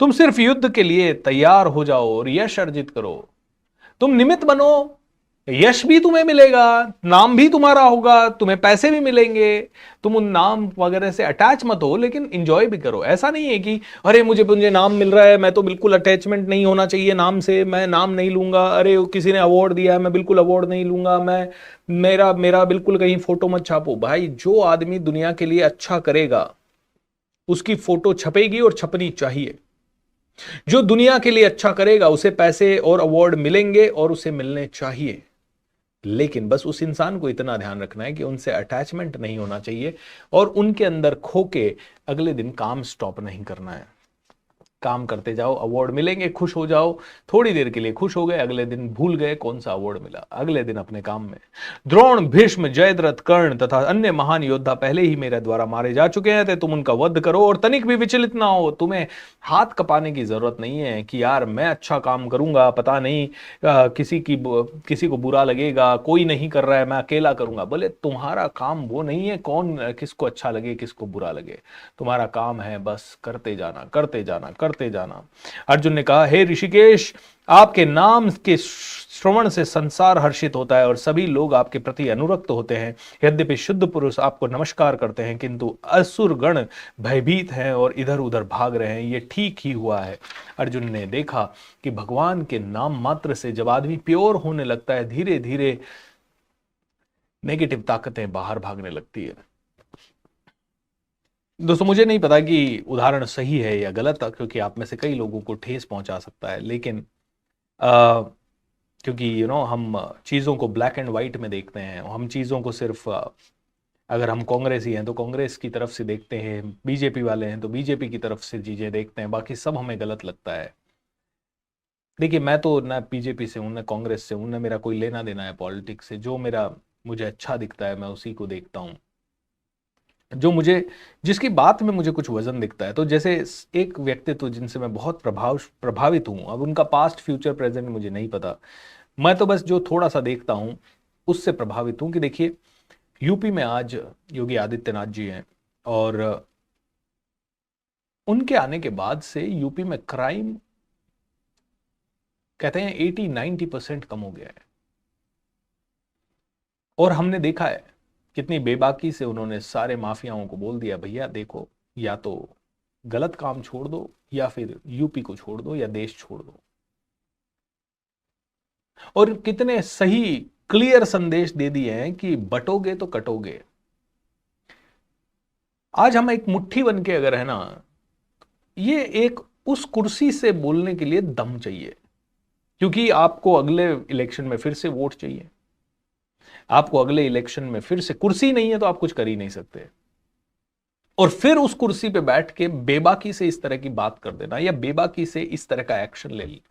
[SPEAKER 1] तुम सिर्फ युद्ध के लिए तैयार हो जाओ और यश अर्जित करो। तुम निमित्त बनो, यश भी तुम्हें मिलेगा, नाम भी तुम्हारा होगा, तुम्हें पैसे भी मिलेंगे। तुम उन नाम वगैरह से अटैच मत हो, लेकिन इंजॉय भी करो। ऐसा नहीं है कि अरे मुझे नाम मिल रहा है, मैं तो बिल्कुल अटैचमेंट नहीं होना चाहिए नाम से, मैं नाम नहीं लूंगा। अरे किसी ने अवार्ड दिया है, मैं बिल्कुल अवार्ड नहीं लूंगा। मैं मेरा बिल्कुल कहीं फोटो मत छापो। भाई, जो आदमी दुनिया के लिए अच्छा करेगा उसकी फोटो छपेगी और छपनी चाहिए। जो दुनिया के लिए अच्छा करेगा उसे पैसे और अवार्ड मिलेंगे और उसे मिलने चाहिए, लेकिन बस उस इंसान को इतना ध्यान रखना है कि उनसे अटैचमेंट नहीं होना चाहिए, और उनके अंदर खो के अगले दिन काम स्टॉप नहीं करना है। काम करते जाओ, अवार्ड मिलेंगे, खुश हो जाओ। थोड़ी देर के लिए खुश हो गए, अगले दिन भूल गए कौन सा अवार्ड मिला, अगले दिन अपने काम में। द्रोण, भीष्म, जयद्रथ, कर्ण तथा अन्य महान योद्धा पहले ही मेरे द्वारा मारे जा चुके हैं, तो तुम उनका वध करो और तनिक भी विचलित ना हो। तुम्हें हाथ कपाने की जरूरत नहीं है कि यार मैं अच्छा काम करूंगा, पता नहीं किसी को बुरा लगेगा, कोई नहीं कर रहा है, मैं अकेला करूंगा। बोले तुम्हारा काम वो नहीं है कौन किसको अच्छा लगे किसको बुरा लगे। तुम्हारा काम है बस करते जाना, करते जाना, करते जाना। अर्जुन ने कहा, हे ऋषिकेश, आपके नाम के श्रवण से संसार हर्षित होता है और सभी लोग आपके प्रति अनुरक्त होते हैं। यद्यपि शुद्ध पुरुष आपको नमस्कार करते हैं, किंतु असुर गण भयभीत हैं और इधर उधर भाग रहे हैं। ये ठीक ही हुआ है। अर्जुन ने देखा कि भगवान के नाम मात्र से जब आदमी प्योर होने लगता है, धीरे धीरे नेगेटिव ताकतें बाहर भागने लगती है। दोस्तों, मुझे नहीं पता कि उदाहरण सही है या गलत, क्योंकि आप में से कई लोगों को ठेस पहुंचा सकता है, लेकिन क्योंकि हम चीज़ों को ब्लैक एंड वाइट में देखते हैं। हम चीज़ों को सिर्फ अगर हम कांग्रेसी हैं तो कांग्रेस की तरफ से देखते हैं, बीजेपी वाले हैं तो बीजेपी की तरफ से चीज़ें देखते हैं, बाकी सब हमें गलत लगता है। देखिए, मैं तो ना बीजेपी से हूँ ना कांग्रेस से हूँ, ना मेरा कोई लेना देना है पॉलिटिक्स से। जो मुझे अच्छा दिखता है मैं उसी को देखता हूँ। जिसकी बात में मुझे कुछ वजन दिखता है, तो जैसे एक व्यक्तित्व जिनसे मैं बहुत प्रभावित हूं, अब उनका पास्ट फ्यूचर प्रेजेंट मुझे नहीं पता, मैं तो बस जो थोड़ा सा देखता हूं उससे प्रभावित हूं कि देखिए, यूपी में आज योगी आदित्यनाथ जी हैं और उनके आने के बाद से यूपी में क्राइम कहते हैं 80-90% कम हो गया है। और हमने देखा है कितनी बेबाकी से उन्होंने सारे माफियाओं को बोल दिया, भैया देखो, या तो गलत काम छोड़ दो या फिर यूपी को छोड़ दो या देश छोड़ दो। और कितने सही क्लियर संदेश दे दिए हैं कि बटोगे तो कटोगे। आज हम एक मुट्ठी बन के अगर है ना, ये एक उस कुर्सी से बोलने के लिए दम चाहिए, क्योंकि आपको अगले इलेक्शन में फिर से वोट चाहिए। आपको अगले इलेक्शन में फिर से कुर्सी नहीं है तो आप कुछ कर ही नहीं सकते। और फिर उस कुर्सी पे बैठ के बेबाकी से इस तरह की बात कर देना या बेबाकी से इस तरह का एक्शन ले लेना,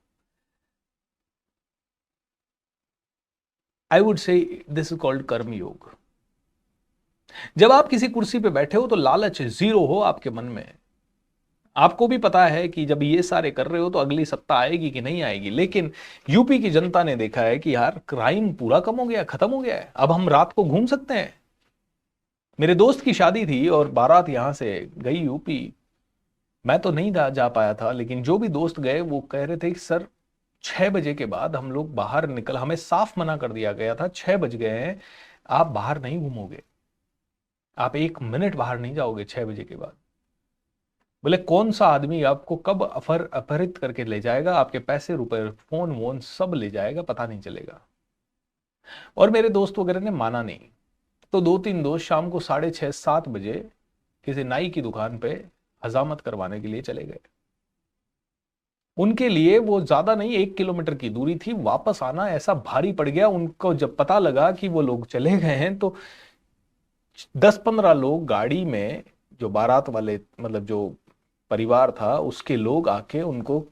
[SPEAKER 1] I would say this is called कर्म योग। जब आप किसी कुर्सी पे बैठे हो तो लालच जीरो हो आपके मन में। आपको भी पता है कि जब ये सारे कर रहे हो तो अगली सत्ता आएगी कि नहीं आएगी, लेकिन यूपी की जनता ने देखा है कि यार क्राइम पूरा कम हो गया, खत्म हो गया है, अब हम रात को घूम सकते हैं। मेरे दोस्त की शादी थी और बारात यहां से गई यूपी। मैं तो नहीं जा पाया था, लेकिन जो भी दोस्त गए वो कह रहे थे कि सर 6 बजे के बाद हम लोग बाहर निकल, हमें साफ मना कर दिया गया था, 6 बज गए हैं, आप बाहर नहीं घूमोगे, आप 1 मिनट बाहर नहीं जाओगे 6 बजे के बाद। बोले कौन सा आदमी आपको कब अपहरित करके ले जाएगा, आपके पैसे रुपए फोन वोन सब ले जाएगा, पता नहीं चलेगा। और मेरे दोस्त वगैरह ने माना नहीं, तो 2-3 दोस्त शाम को 6:30-7 बजे किसी नाई की दुकान पे हजामत करवाने के लिए चले गए। उनके लिए वो ज्यादा नहीं, 1 किलोमीटर की दूरी थी, वापस आना ऐसा भारी पड़ गया उनको। जब पता लगा कि वो लोग चले गए हैं तो 10-15 लोग गाड़ी में, जो बारात वाले मतलब जो परिवार था उसके लोग आके उनको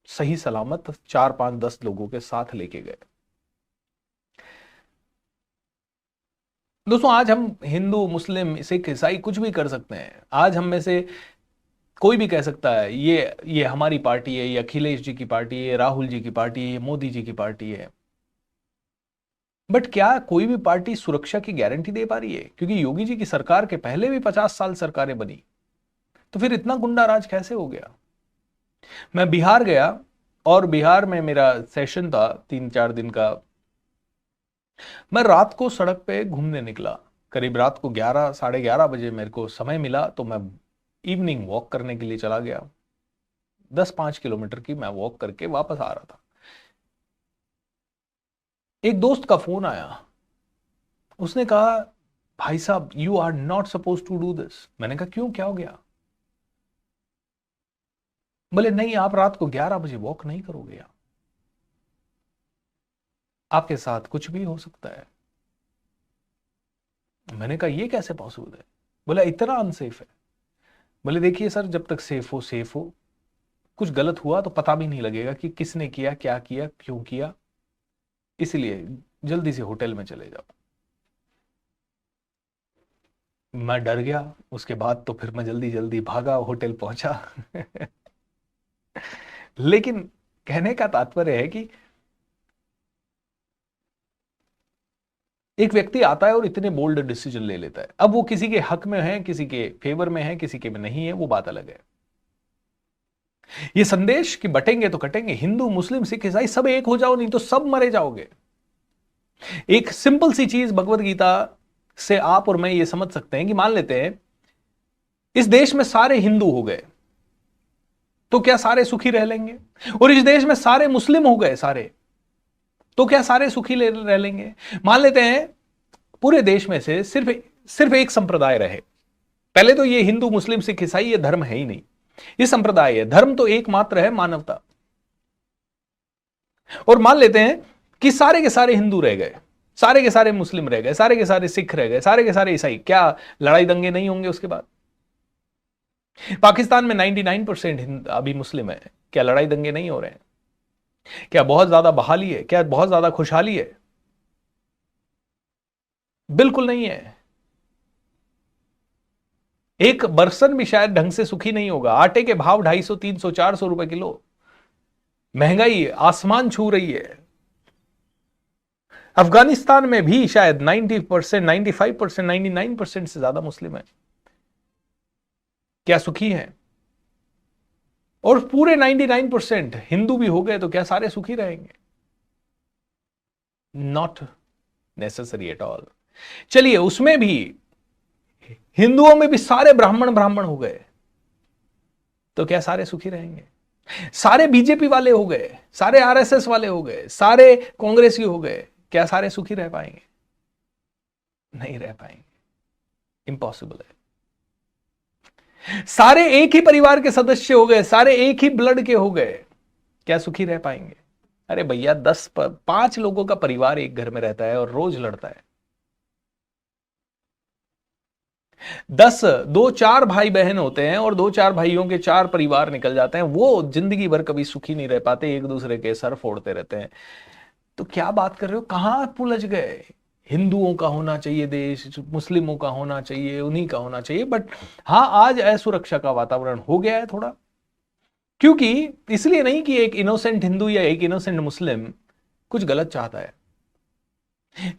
[SPEAKER 1] सही सलामत 4-5-10 लोगों के साथ लेके गए। दोस्तों, आज हम हिंदू मुस्लिम सिख ईसाई कुछ भी कर सकते हैं। आज हम में से कोई भी कह सकता है ये हमारी पार्टी है, ये अखिलेश जी की पार्टी है, राहुल जी की पार्टी है, मोदी जी की पार्टी है। बट क्या कोई भी पार्टी सुरक्षा की गारंटी दे पा रही है? क्योंकि योगी जी की सरकार के पहले भी 50 साल सरकारें बनी, तो फिर इतना गुंडा राज कैसे हो गया? मैं बिहार गया और बिहार में मेरा सेशन था 3-4 दिन का। मैं रात को सड़क पे घूमने निकला, करीब रात को 11-11:30 बजे मेरे को समय मिला, तो मैं इवनिंग वॉक करने के लिए चला गया। 10-5 किलोमीटर की मैं वॉक करके वापस आ रहा था। एक दोस्त का फोन आया, उसने कहा भाई साहब you are not suppose to do this. मैंने कहा क्यों, क्या हो गया? बोले नहीं, आप रात को 11 बजे वॉक नहीं करोगे, आपके साथ कुछ भी हो सकता है। मैंने कहा ये कैसे पॉसिबल है? बोला इतना अनसेफ है। बोले देखिए सर, जब तक सेफ हो सेफ हो, कुछ गलत हुआ तो पता भी नहीं लगेगा कि किसने किया, क्या किया, क्यों किया, इसलिए जल्दी से होटल में चले जाओ। मैं डर गया। उसके बाद तो फिर मैं जल्दी जल्दी भागा, होटल पहुंचा। लेकिन कहने का तात्पर्य है कि एक व्यक्ति आता है और इतने बोल्ड डिसीजन ले लेता है। अब वो किसी के हक में है, किसी के फेवर में है, किसी के में नहीं है, वो बात अलग है। ये संदेश कि बटेंगे तो कटेंगे, हिंदू मुस्लिम सिख ईसाई सब एक हो जाओ, नहीं तो सब मरे जाओगे। एक सिंपल सी चीज भगवत गीता से आप और मैं ये समझ सकते हैं कि मान लेते हैं इस देश में सारे हिंदू हो गए तो क्या सारे सुखी रह लेंगे, और इस देश में सारे मुस्लिम हो गए सारे, तो क्या सारे सुखी रह लेंगे। मान लेते हैं पूरे देश में से सिर्फ एक संप्रदाय रहे, पहले तो ये हिंदू मुस्लिम सिख ईसाई ये धर्म है ही नहीं, ये संप्रदाय है, धर्म तो एकमात्र है मानवता। और मान लेते हैं कि सारे के सारे हिंदू रह गए, सारे के सारे मुस्लिम रह गए, सारे के सारे सिख रह गए, सारे के सारे ईसाई, क्या लड़ाई दंगे नहीं होंगे उसके बाद? पाकिस्तान में 99% अभी मुस्लिम है, क्या लड़ाई दंगे नहीं हो रहे हैं? क्या बहुत ज्यादा बहाली है? क्या बहुत ज्यादा खुशहाली है? बिल्कुल नहीं है। एक बर्सन भी शायद ढंग से सुखी नहीं होगा। आटे के भाव 250, 300, 400 रुपए किलो, महंगाई आसमान छू रही है। अफगानिस्तान में भी शायद 90%, 95%, 99% से ज्यादा मुस्लिम है, क्या सुखी हैं? और पूरे 99% हिंदू भी हो गए तो क्या सारे सुखी रहेंगे? Not necessary at all. चलिए उसमें भी हिंदुओं में भी सारे ब्राह्मण ब्राह्मण हो गए तो क्या सारे सुखी रहेंगे? सारे बीजेपी वाले हो गए, सारे आरएसएस वाले हो गए, सारे कांग्रेसी हो गए, क्या सारे सुखी रह पाएंगे? नहीं रह पाएंगे, इम्पॉसिबल है। सारे एक ही परिवार के सदस्य हो गए, सारे एक ही ब्लड के हो गए, क्या सुखी रह पाएंगे? अरे भैया 5 लोगों का परिवार एक घर में रहता है और रोज लड़ता है। 2-4 भाई बहन होते हैं और 2-4 भाइयों के 4 परिवार निकल जाते हैं, वो जिंदगी भर कभी सुखी नहीं रह पाते, एक दूसरे के सर फोड़ते रहते हैं। तो क्या बात कर रहे हो, कहां उलझ गए? हिंदुओं का होना चाहिए देश, मुस्लिमों का होना चाहिए, उन्हीं का होना चाहिए। बट हाँ, आज असुरक्षा का वातावरण हो गया है थोड़ा, क्योंकि इसलिए नहीं कि एक इनोसेंट हिंदू या एक इनोसेंट मुस्लिम कुछ गलत चाहता है,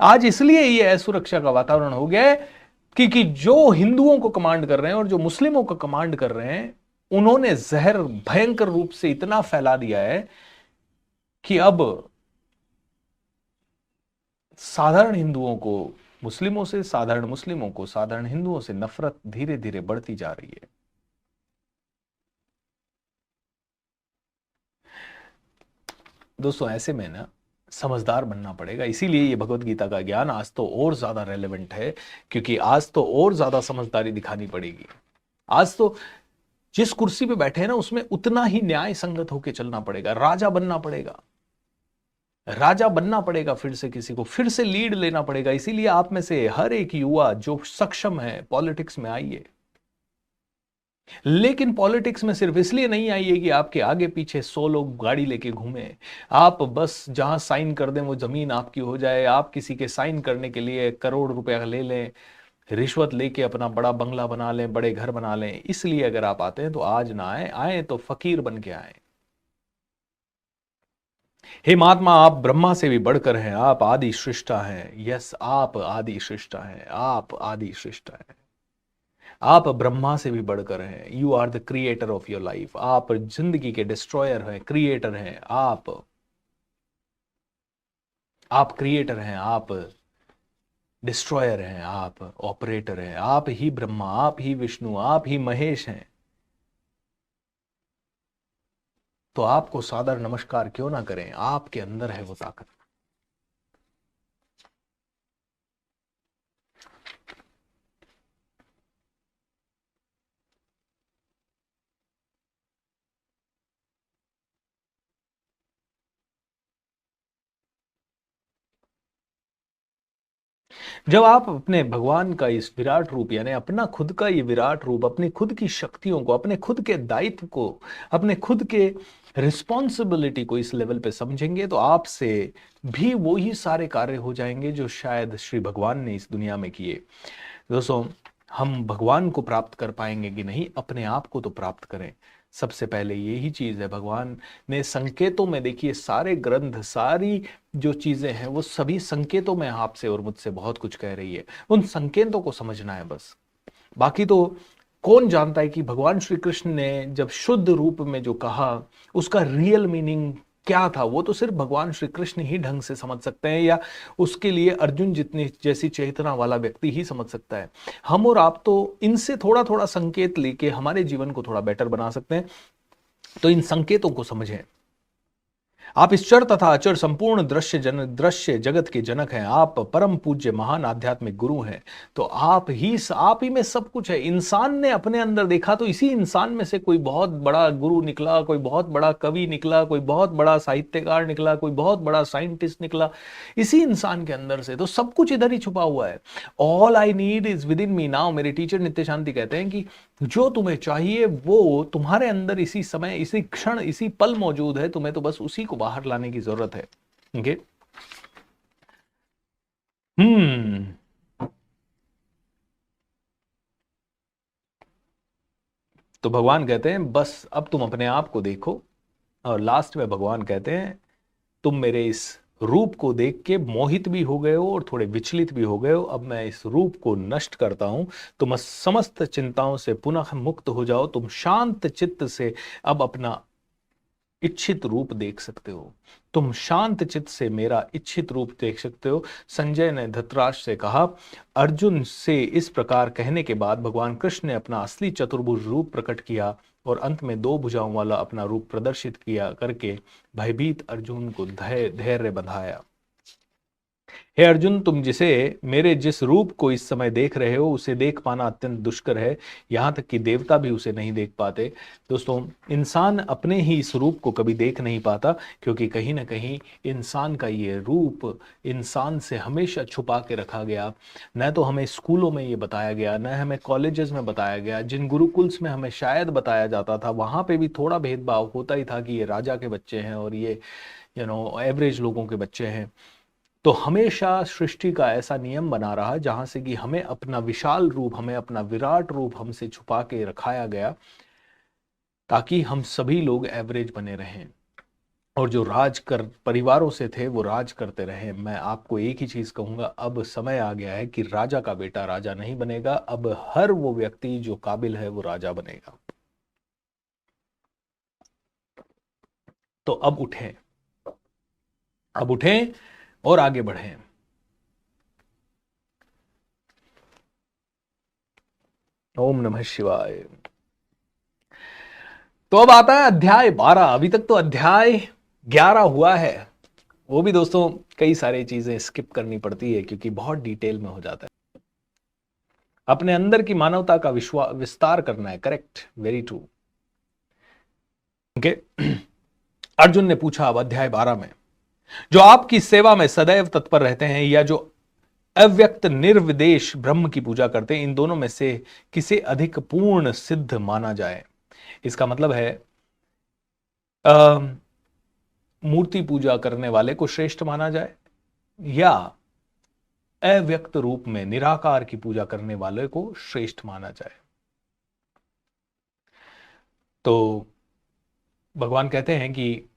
[SPEAKER 1] आज इसलिए ये असुरक्षा का वातावरण हो गया है क्योंकि जो हिंदुओं को कमांड कर रहे हैं और जो मुस्लिमों को कमांड कर रहे हैं, उन्होंने जहर भयंकर रूप से इतना फैला दिया है कि अब साधारण हिंदुओं को मुस्लिमों से, साधारण मुस्लिमों को साधारण हिंदुओं से नफरत धीरे धीरे बढ़ती जा रही है। दोस्तों ऐसे में ना समझदार बनना पड़ेगा, इसीलिए ये भगवत गीता का ज्ञान आज तो और ज्यादा रेलेवेंट है, क्योंकि आज तो और ज्यादा समझदारी दिखानी पड़ेगी। आज तो जिस कुर्सी पे बैठे हैं ना उसमें उतना ही न्याय संगत होकर चलना पड़ेगा, राजा बनना पड़ेगा, राजा बनना पड़ेगा, फिर से किसी को फिर से लीड लेना पड़ेगा। इसीलिए आप में से हर एक युवा जो सक्षम है पॉलिटिक्स में आइए, लेकिन पॉलिटिक्स में सिर्फ इसलिए नहीं आइए कि आपके आगे पीछे 100 लोग गाड़ी लेके घूमे, आप बस जहां साइन कर दें वो जमीन आपकी हो जाए, आप किसी के साइन करने के लिए करोड़ रुपया ले लें, रिश्वत लेके अपना बड़ा बंगला बना लें, बड़े घर बना लें। इसलिए अगर आप आते हैं तो आज ना आए, आए तो फकीर बन के आए। हे महात्मा, आप ब्रह्मा से भी बढ़कर हैं, आप आदि सृष्टा हैं। यस, आप आदि सृष्टा हैं, आप आदि सृष्टा हैं, आप ब्रह्मा से भी बढ़कर हैं। You are the creator of your life, आप जिंदगी के डिस्ट्रॉयर हैं, क्रिएटर हैं। आप क्रिएटर हैं, आप डिस्ट्रॉयर हैं, आप ऑपरेटर हैं, आप ही ब्रह्मा, आप ही विष्णु, आप ही महेश हैं। तो आपको सादर नमस्कार क्यों ना करें, आपके अंदर है वो ताकत। जब आप अपने भगवान का इस विराट रूप, यानी अपना खुद का ये विराट रूप, अपनी खुद की शक्तियों को, अपने खुद के दायित्व को, अपने खुद के रिस्पॉन्सिबिलिटी को इस लेवल पे समझेंगे तो आपसे भी वही सारे कार्य हो जाएंगे जो शायद श्री भगवान ने इस दुनिया में किए। दोस्तों, हम भगवान को प्राप्त कर पाएंगे कि नहीं, अपने आप को तो प्राप्त करें। सबसे पहले यही चीज है। भगवान ने संकेतों में, देखिए सारे ग्रंथ, सारी जो चीजें हैं वो सभी संकेतों में आपसे और मुझसे बहुत कुछ कह रही है। उन संकेतों को समझना है बस, बाकी तो कौन जानता है कि भगवान श्री कृष्ण ने जब शुद्ध रूप में जो कहा उसका रियल मीनिंग क्या था? वो तो सिर्फ भगवान श्री कृष्ण ही ढंग से समझ सकते हैं, या उसके लिए अर्जुन जितनी जैसी चेतना वाला व्यक्ति ही समझ सकता है। हम और आप तो इनसे थोड़ा थोड़ा संकेत लेके हमारे जीवन को थोड़ा बेटर बना सकते हैं। तो इन संकेतों को समझें। आप इस चर तथा अचर संपूर्ण दृश्य जगत के जनक हैं। आप परम पूज्य महान आध्यात्मिक गुरु हैं। तो आप ही में सब कुछ है। इंसान ने अपने अंदर देखा तो इसी इंसान में से कोई बहुत बड़ा गुरु निकला, कोई बहुत बड़ा कवि निकला, कोई बहुत बड़ा साहित्यकार निकला, कोई बहुत बड़ा साइंटिस्ट निकला, इसी इंसान के अंदर से। तो सब कुछ इधर ही छुपा हुआ है। All I need is with in me now. मेरे टीचर नित्य शांति कहते हैं कि जो तुम्हें चाहिए वो तुम्हारे अंदर इसी समय, इसी क्षण, इसी पल मौजूद है। तुम्हें तो बस उसी को बाहर लाने की जरूरत है। ओके। तो भगवान कहते हैं बस अब तुम अपने आप को देखो। और लास्ट में भगवान कहते हैं तुम मेरे इस रूप को देख के मोहित भी हो गए हो और थोड़े विचलित भी हो गए हो। अब मैं इस रूप को नष्ट करता हूं। तुम समस्त चिंताओं से पुनः मुक्त हो जाओ। तुम शांत चित्त से अब अपना इच्छित रूप देख सकते हो। तुम शांत चित्त से मेरा इच्छित रूप देख सकते हो। संजय ने धृतराष्ट्र से कहा। अर्जुन से इस प्रकार कहने के बाद भगवान कृष्ण ने अपना असली चतुर्भुज रूप प्रकट किया और अंत में 2 भुजाओं वाला अपना रूप प्रदर्शित किया करके भयभीत अर्जुन को धैर्य बंधाया। हे अर्जुन, तुम मेरे जिस रूप को इस समय देख रहे हो उसे देख पाना अत्यंत दुष्कर है। यहां तक कि देवता भी उसे नहीं देख पाते। दोस्तों, इंसान अपने ही इस रूप को कभी देख नहीं पाता, क्योंकि कहीं ना कहीं इंसान का ये रूप इंसान से हमेशा छुपा के रखा गया। न तो हमें स्कूलों में ये बताया गया, न हमें कॉलेजेस में बताया गया। जिन गुरुकुल्स में हमें शायद बताया जाता था वहां पे भी थोड़ा भेदभाव होता ही था कि ये राजा के बच्चे हैं और ये एवरेज लोगों के बच्चे हैं। तो हमेशा सृष्टि का ऐसा नियम बना रहा जहां से कि हमें अपना विशाल रूप, हमें अपना विराट रूप हमसे छुपा के रखाया गया, ताकि हम सभी लोग एवरेज बने रहें और जो राज कर परिवारों से थे वो राज करते रहे। मैं आपको एक ही चीज कहूंगा, अब समय आ गया है कि राजा का बेटा राजा नहीं बनेगा। अब हर वो व्यक्ति जो काबिल है वो राजा बनेगा। तो अब उठें, अब उठें और आगे बढ़ें। ओम नमः शिवाय। तो अब आता है अध्याय 12। अभी तक तो अध्याय 11 हुआ है। वो भी दोस्तों कई सारी चीजें स्किप करनी पड़ती है क्योंकि बहुत डिटेल में हो जाता है। अपने अंदर की मानवता का विस्तार करना है। Correct, very true. Okay. Arjun ने पूछा अब अध्याय 12 में, जो आपकी सेवा में सदैव तत्पर रहते हैं या जो अव्यक्त निर्विदेश ब्रह्म की पूजा करते हैं, इन दोनों में से किसे अधिक पूर्ण सिद्ध माना जाए? इसका मतलब है मूर्ति पूजा करने वाले को श्रेष्ठ माना जाए या अव्यक्त रूप में निराकार की पूजा करने वाले को श्रेष्ठ माना जाए? तो भगवान कहते हैं कि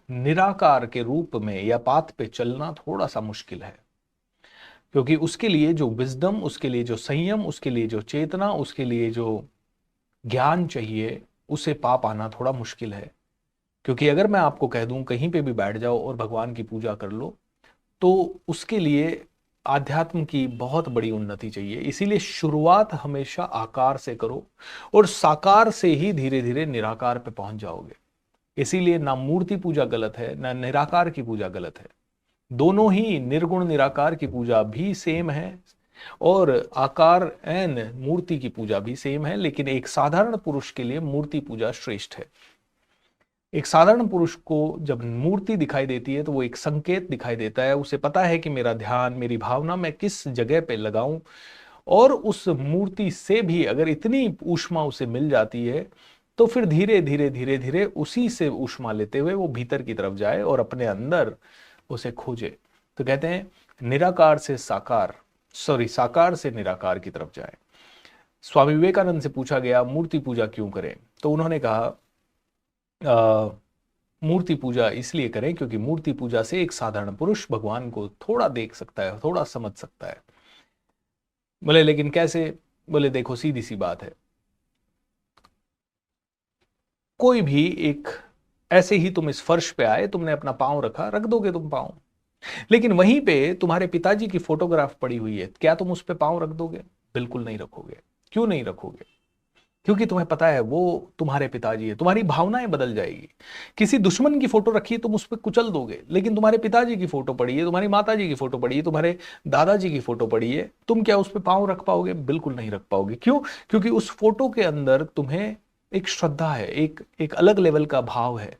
[SPEAKER 1] निराकार के रूप में या पाथ पे चलना थोड़ा सा मुश्किल है, क्योंकि उसके लिए जो विजडम, उसके लिए जो संयम, उसके लिए जो चेतना, उसके लिए जो ज्ञान चाहिए, उसे पा पाना थोड़ा मुश्किल है। क्योंकि अगर मैं आपको कह दूं कहीं पे भी बैठ जाओ और भगवान की पूजा कर लो, तो उसके लिए आध्यात्म की बहुत बड़ी उन्नति चाहिए। इसीलिए शुरुआत हमेशा आकार से करो और साकार से ही धीरे धीरे निराकार पे पहुंच जाओगे। इसीलिए ना मूर्ति पूजा गलत है, ना निराकार की पूजा गलत है। दोनों ही, निर्गुण निराकार की पूजा भी सेम है और आकार एंड मूर्ति की पूजा भी सेम है। लेकिन एक साधारण पुरुष के लिए मूर्ति पूजा श्रेष्ठ है। एक साधारण पुरुष को जब मूर्ति दिखाई देती है तो वो एक संकेत दिखाई देता है। उसे पता है कि मेरा ध्यान, मेरी भावना मैं किस जगह पे लगाऊं, और उस मूर्ति से भी अगर इतनी ऊष्मा उसे मिल जाती है तो फिर धीरे धीरे धीरे धीरे उसी से ऊष्मा लेते हुए वो भीतर की तरफ जाए और अपने अंदर उसे खोजे। तो कहते हैं निराकार से साकार, साकार से निराकार की तरफ जाए। स्वामी विवेकानंद से पूछा गया मूर्ति पूजा क्यों करें, तो उन्होंने कहा मूर्ति पूजा इसलिए करें क्योंकि मूर्ति पूजा से एक साधारण पुरुष भगवान को थोड़ा देख सकता है, थोड़ा समझ सकता है। बोले लेकिन कैसे? बोले देखो सीधी सी बात है, कोई भी एक, ऐसे ही तुम इस फर्श पे आए, तुमने अपना पांव रखा, रख दोगे तुम पांव, लेकिन वहीं पे तुम्हारे पिताजी की फोटोग्राफ पड़ी हुई है, क्या तुम उस पे पांव रख दोगे? बिल्कुल नहीं रखोगे। क्यों नहीं रखोगे? क्योंकि तुम्हें पता है वो तुम्हारे पिताजी है, तुम्हारी भावनाएं बदल जाएगी। किसी दुश्मन की फोटो रखी है, तुम उस पर कुचल दोगे, लेकिन तुम्हारे पिताजी की फोटो पड़ी है, तुम्हारी माताजी की फोटो पड़ी है, तुम्हारे दादाजी की फोटो पड़ी है, तुम क्या उस पर पांव रख पाओगे? बिल्कुल नहीं रख पाओगे। क्यों? क्योंकि उस फोटो के अंदर तुम्हें एक श्रद्धा है, एक एक अलग लेवल का भाव है।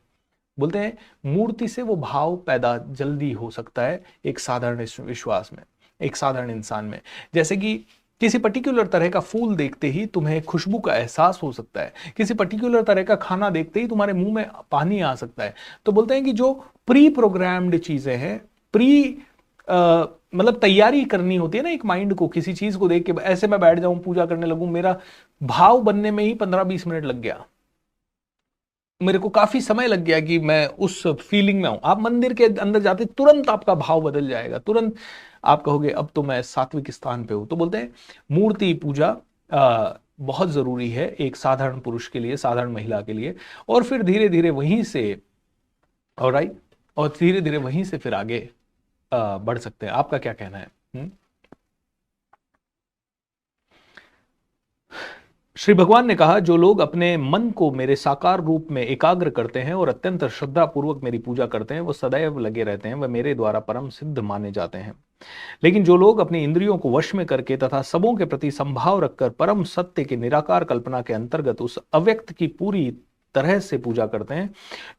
[SPEAKER 1] बोलते हैं मूर्ति से वो भाव पैदा जल्दी हो सकता है एक साधारण विश्वास में, एक साधारण इंसान में। जैसे कि किसी पर्टिकुलर तरह का फूल देखते ही तुम्हें खुशबू का एहसास हो सकता है, किसी पर्टिकुलर तरह का खाना देखते ही तुम्हारे मुंह में पानी आ सकता है। तो बोलते हैं कि जो प्री प्रोग्राम्ड चीजें हैं, मतलब तैयारी करनी होती है ना एक माइंड को, किसी चीज को देख के ऐसे मैं बैठ जाऊं पूजा करने लगूं, मेरा भाव बनने में ही 15-20 मिनट लग गया, मेरे को काफी समय लग गया कि मैं उस फीलिंग में हूं। आप मंदिर के अंदर जाते तुरंत आपका भाव बदल जाएगा, तुरंत आप कहोगे अब तो मैं सात्विक स्थान पे हूं। तो बोलते हैं मूर्ति पूजा बहुत जरूरी है एक साधारण पुरुष के लिए, साधारण महिला के लिए, और फिर धीरे धीरे वहीं से, ऑलराइट, और धीरे धीरे वहीं से फिर आगे बढ़ सकते हैं। आपका क्या कहना है? श्री भगवान ने कहा, जो लोग अपने मन को मेरे साकार रूप में एकाग्र करते हैं और अत्यंत श्रद्धा पूर्वक मेरी पूजा करते हैं, वो सदैव लगे रहते हैं, वह मेरे द्वारा परम सिद्ध माने जाते हैं। लेकिन जो लोग अपनी इंद्रियों को वश में करके तथा सबों के प्रति संभाव रखकर परम सत्य के निराकार कल्पना के अंतर्गत उस अव्यक्त की पूरी तरह से पूजा करते हैं,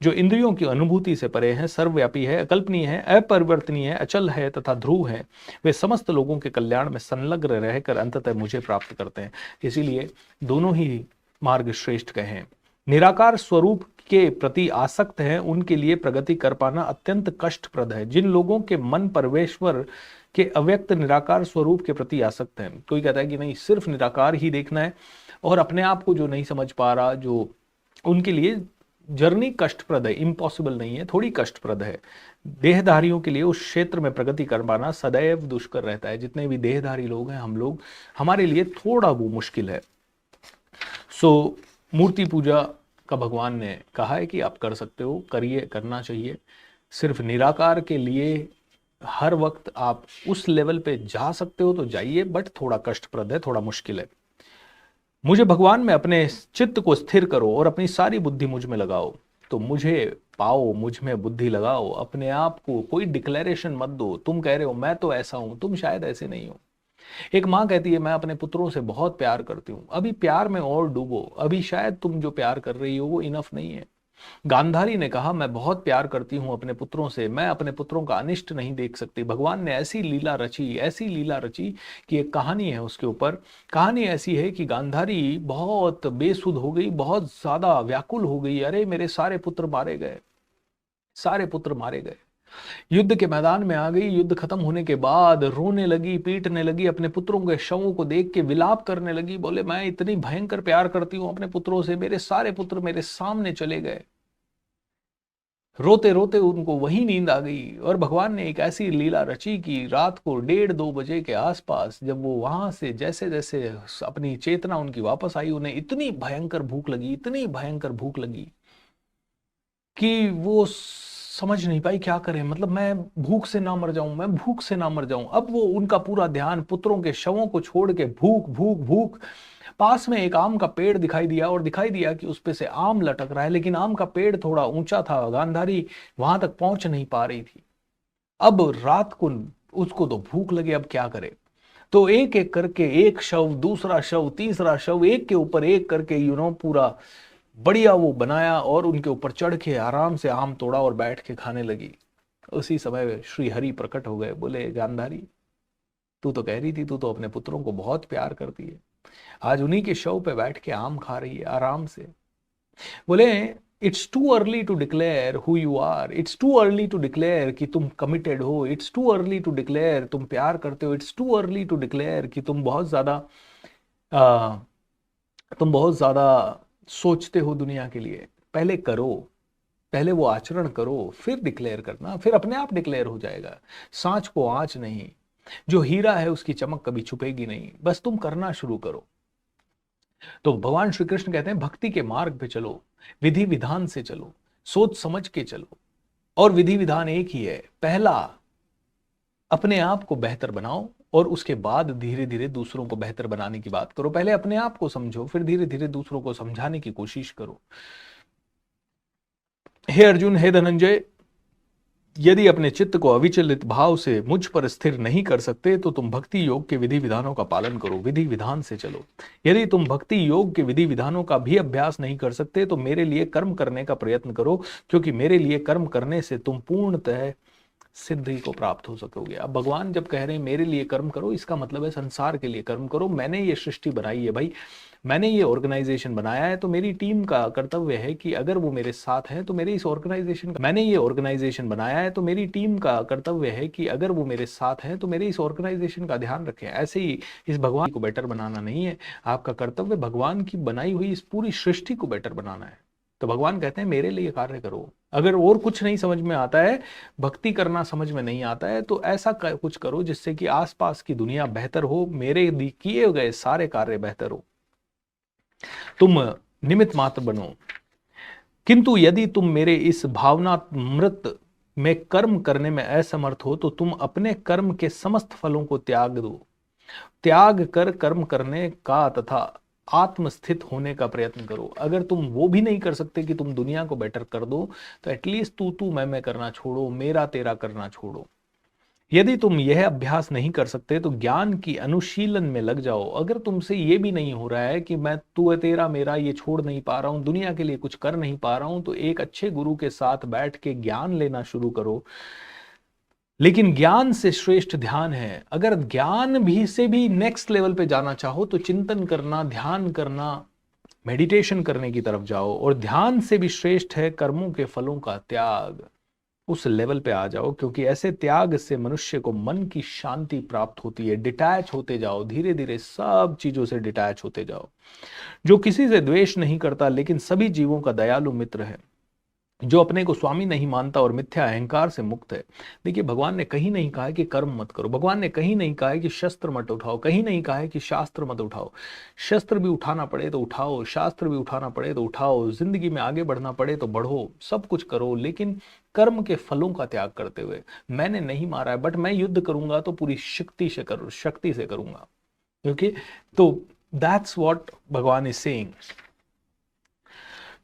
[SPEAKER 1] जो इंद्रियों की अनुभूति से परे है, सर्वव्यापी है, अकल्पनीय है, अपरिवर्तनीय है, अचल है तथा ध्रुव है, वे समस्त लोगों के कल्याण में संलग्न रहकर अंततः मुझे प्राप्त करते हैं। इसीलिए दोनों ही मार्ग श्रेष्ठ कहे। निराकार स्वरूप के प्रति आसक्त हैं, उनके लिए प्रगति कर पाना अत्यंत कष्टप्रद है। जिन लोगों के मन परमेश्वर के अव्यक्त निराकार स्वरूप के प्रति आसक्त है, कोई कहता है कि नहीं सिर्फ निराकार ही देखना है, और अपने आप को जो नहीं समझ पा रहा, जो उनके लिए जर्नी कष्टप्रद है, इम्पॉसिबल नहीं है, थोड़ी कष्टप्रद है। देहधारियों के लिए उस क्षेत्र में प्रगति कर पाना सदैव दुष्कर रहता है। जितने भी देहधारी लोग हैं हम लोग, हमारे लिए थोड़ा वो मुश्किल है। सो मूर्ति पूजा का भगवान ने कहा है कि आप कर सकते हो, करिए, करना चाहिए। सिर्फ निराकार के लिए हर वक्त आप उस लेवल पे जा सकते हो तो जाइए, बट थोड़ा कष्टप्रद है, थोड़ा मुश्किल है। मुझे भगवान में अपने चित्त को स्थिर करो और अपनी सारी बुद्धि मुझ में लगाओ, तो मुझे पाओ, मुझ में बुद्धि लगाओ। अपने आप को कोई डिक्लेरेशन मत दो, तुम कह रहे हो मैं तो ऐसा हूं, तुम शायद ऐसे नहीं हो। एक माँ कहती है मैं अपने पुत्रों से बहुत प्यार करती हूँ, अभी प्यार में और डूबो, अभी शायद तुम जो प्यार कर रही हो वो इनफ नहीं है। गांधारी ने कहा मैं बहुत प्यार करती हूं अपने पुत्रों से, मैं अपने पुत्रों का अनिष्ट नहीं देख सकती। भगवान ने ऐसी लीला रची, ऐसी लीला रची कि एक कहानी है उसके ऊपर। कहानी ऐसी है कि गांधारी बहुत बेसुध हो गई, बहुत ज्यादा व्याकुल हो गई, अरे मेरे सारे पुत्र मारे गए, सारे पुत्र मारे गए। युद्ध के मैदान में आ गई, युद्ध खत्म होने के बाद रोने लगी, पीटने लगी, अपने पुत्रों के शवों को देख के विलाप करने लगी। बोले मैं इतनी भयंकर प्यार करती हूं अपने पुत्रों से, मेरे सारे पुत्र मेरे सामने चले गए। रोते रोते उनको वही नींद आ गई, और भगवान ने एक ऐसी लीला रची कि रात को 1:30-2 बजे के आसपास जब वो वहां से जैसे जैसे अपनी चेतना उनकी वापस आई, उन्हें इतनी भयंकर भूख लगी, इतनी भयंकर भूख लगी कि वो समझ नहीं पाई क्या करें। मतलब मैं भूख से ना मर जाऊं, मैं भूख से ना मर जाऊं। अब वो उनका पूरा ध्यान पुत्रों के शवों को छोड़ के भूख भूख भूख। पास में एक आम का पेड़ दिखाई दिया, और दिखाई दिया कि उस पे से आम लटक रहा है, लेकिन आम का पेड़ थोड़ा ऊंचा था, गांधारी वहां तक पहुंच नहीं पा रही थी। अब रात को उसको तो भूख लगे, अब क्या करे। तो एक एक करके, एक शव, दूसरा शव, तीसरा शव, एक के ऊपर एक करके पूरा बढ़िया वो बनाया, और उनके ऊपर चढ़ के आराम से आम तोड़ा और बैठ के खाने लगी। उसी समय श्री हरि प्रकट हो गए। बोले गांधारी, तू तो कह रही थी तू तो अपने पुत्रों को बहुत प्यार करती है, आज उन्हीं के शव पे बैठ के आम खा रही है आराम से। बोले it's too early to declare who you are, it's too early to declare कि तुम कमिटेड हो, it's too early to declare तुम प्यार करते हो, it's too early to declare कि तुम बहुत ज्यादा सोचते हो दुनिया के लिए। पहले करो, पहले वो आचरण करो, फिर डिक्लेयर करना, फिर अपने आप डिक्लेयर हो जाएगा। सांच को आंच नहीं, जो हीरा है उसकी चमक कभी छुपेगी नहीं, बस तुम करना शुरू करो। तो भगवान श्री कृष्ण कहते हैं भक्ति के मार्ग पे चलो, विधि विधान से चलो, सोच समझ के चलो। और विधि विधान एक ही है, पहला अपने आप को बेहतर बनाओ और उसके बाद धीरे धीरे दूसरों को बेहतर बनाने की बात करो। पहले अपने आप को समझो, फिर धीरे धीरे दूसरों को समझाने की कोशिश करो। हे अर्जुन, हे धनंजय, यदि अपने चित्त को अविचलित भाव से मुझ पर स्थिर नहीं कर सकते तो तुम भक्ति योग के विधि विधानों का पालन करो, विधि विधान से चलो। यदि तुम भक्ति योग के विधि विधानों का भी अभ्यास नहीं कर सकते तो मेरे लिए कर्म करने का प्रयत्न करो, क्योंकि मेरे लिए कर्म करने से तुम पूर्णतः सिद्धि को प्राप्त हो सकोगे। अब भगवान जब कह रहे हैं मेरे लिए कर्म करो, इसका मतलब है संसार के लिए कर्म करो। मैंने ये सृष्टि बनाई है भाई, मैंने ये ऑर्गेनाइजेशन बनाया है, तो मेरी टीम का कर्तव्य है कि अगर वो मेरे साथ हैं तो मेरे इस ऑर्गेनाइजेशन का, मैंने ये ऑर्गेनाइजेशन बनाया है तो मेरी टीम का कर्तव्य है कि अगर वो मेरे साथ हैं तो मेरे इस ऑर्गेनाइजेशन का ध्यान रखें। ऐसे ही इस भगवान को बेटर बनाना नहीं है, आपका कर्तव्य भगवान की बनाई हुई इस पूरी सृष्टि को बेटर बनाना है। तो भगवान कहते हैं मेरे लिए कार्य करो। अगर और कुछ नहीं समझ में आता है, भक्ति करना समझ में नहीं आता है, तो ऐसा कुछ करो जिससे कि आसपास की दुनिया बेहतर हो, मेरे किए गए सारे कार्य बेहतर हो। तुम निमित्त मात्र बनो, किंतु यदि तुम मेरे इस भावनामृत में कर्म करने में असमर्थ हो तो तुम अपने कर्म के समस्त फलों को त्याग दो। त्याग कर कर्म करने का तथा आत्मस्थित होने का प्रयत्न करो। अगर तुम वो भी नहीं कर सकते कि तुम दुनिया को बेटर कर दो, तो एटलीस्ट तू मैं करना छोड़ो, मेरा तेरा करना छोड़ो। यदि तुम यह अभ्यास नहीं कर सकते तो ज्ञान की अनुशीलन में लग जाओ। अगर तुमसे ये भी नहीं हो रहा है कि मैं तू तेरा मेरा ये छोड़ नहीं पा रहा हूं, दुनिया के लिए कुछ कर नहीं पा रहा हूं, तो एक अच्छे गुरु के साथ बैठ के ज्ञान लेना शुरू करो। लेकिन ज्ञान से श्रेष्ठ ध्यान है। अगर ज्ञान भी से भी नेक्स्ट लेवल पे जाना चाहो तो चिंतन करना, ध्यान करना, मेडिटेशन करने की तरफ जाओ। और ध्यान से भी श्रेष्ठ है कर्मों के फलों का त्याग। उस लेवल पे आ जाओ, क्योंकि ऐसे त्याग से मनुष्य को मन की शांति प्राप्त होती है। डिटैच होते जाओ, धीरे धीरे सब चीजों से डिटैच होते जाओ। जो किसी से द्वेष नहीं करता लेकिन सभी जीवों का दयालु मित्र है, जो अपने को स्वामी नहीं मानता और मिथ्या अहंकार से मुक्त है। देखिए, भगवान ने कहीं नहीं कहा है कि कर्म मत करो, भगवान ने कहीं नहीं कहा है कि शस्त्र मत उठाओ, कहीं नहीं कहा है कि शास्त्र मत उठाओ। शस्त्र भी उठाना पड़े तो उठाओ, शास्त्र भी उठाना पड़े तो उठाओ, जिंदगी में आगे बढ़ना पड़े तो बढ़ो, सब कुछ करो, लेकिन कर्म के फलों का त्याग करते हुए। मैंने नहीं मारा है, बट मैं युद्ध करूंगा तो पूरी शक्ति से करूंगा, क्योंकि तो दैट्स व्हाट भगवान इज सेइंग।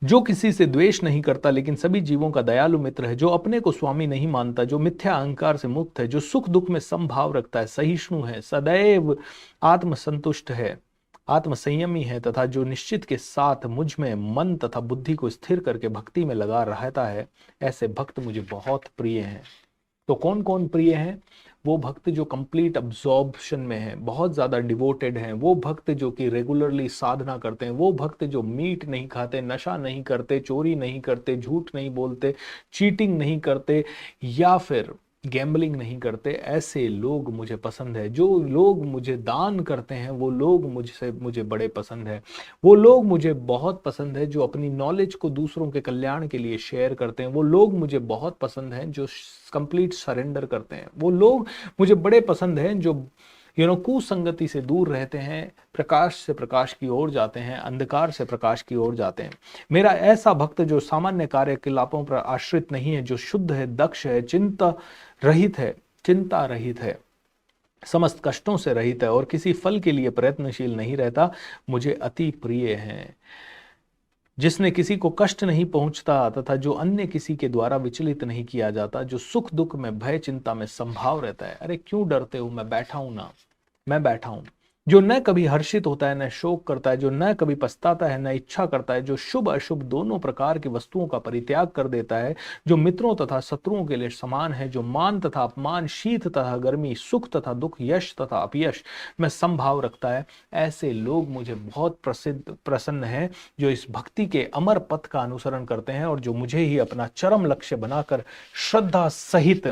[SPEAKER 1] जो किसी से द्वेष नहीं करता लेकिन सभी जीवों का दयालु मित्र है, जो अपने को स्वामी नहीं मानता, जो मिथ्या अहंकार से मुक्त है, जो सुख दुख में समभाव रखता है, सहिष्णु है, सदैव आत्मसंतुष्ट है, आत्मसंयमी है, तथा जो निश्चित के साथ मुझ में मन तथा बुद्धि को स्थिर करके भक्ति में लगा रहता है, ऐसे भक्त मुझे बहुत प्रिय हैं। तो कौन कौन प्रिय हैं? वो भक्त जो कंप्लीट अब्जॉर्प्शन में है, बहुत ज्यादा डिवोटेड हैं, वो भक्त जो कि रेगुलरली साधना करते हैं, वो भक्त जो मीट नहीं खाते, नशा नहीं करते, चोरी नहीं करते, झूठ नहीं बोलते, चीटिंग नहीं करते, या फिर गैम्बलिंग नहीं करते। ऐसे लोग मुझे पसंद है। जो लोग मुझे दान करते हैं वो लोग मुझे बड़े पसंद है। वो लोग मुझे बहुत पसंद है जो अपनी नॉलेज को दूसरों के कल्याण के लिए शेयर करते हैं। वो लोग मुझे बहुत पसंद हैं जो कंप्लीट सरेंडर करते हैं। वो लोग मुझे बड़े पसंद हैं जो कुसंगति से दूर रहते हैं, प्रकाश से प्रकाश की ओर जाते हैं, अंधकार से प्रकाश की ओर जाते हैं। मेरा ऐसा भक्त जो सामान्य कार्यकलापों पर आश्रित नहीं है, जो शुद्ध है, दक्ष है, चिंता रहित है, समस्त कष्टों से रहित है और किसी फल के लिए प्रयत्नशील नहीं रहता, मुझे अति प्रिय है। जिसने किसी को कष्ट नहीं पहुंचता तथा जो अन्य किसी के द्वारा विचलित नहीं किया जाता, जो सुख दुख में, भय चिंता में संभाव रहता है। अरे क्यों डरते हो, मैं बैठा हूं ना, मैं बैठा हूं। जो न कभी हर्षित होता है, न शोक करता है, जो न कभी पछताता है, न इच्छा करता है, जो शुभ अशुभ दोनों प्रकार की वस्तुओं का परित्याग कर देता है, जो मित्रों तथा शत्रुओं के लिए समान है, जो मान तथा अपमान, शीत तथा गर्मी, सुख तथा दुख, यश तथा अपयश में संभाव रखता है, ऐसे लोग मुझे बहुत प्रसन्न है, जो इस भक्ति के अमर पथ का अनुसरण करते हैं और जो मुझे ही अपना चरम लक्ष्य बनाकर श्रद्धा सहित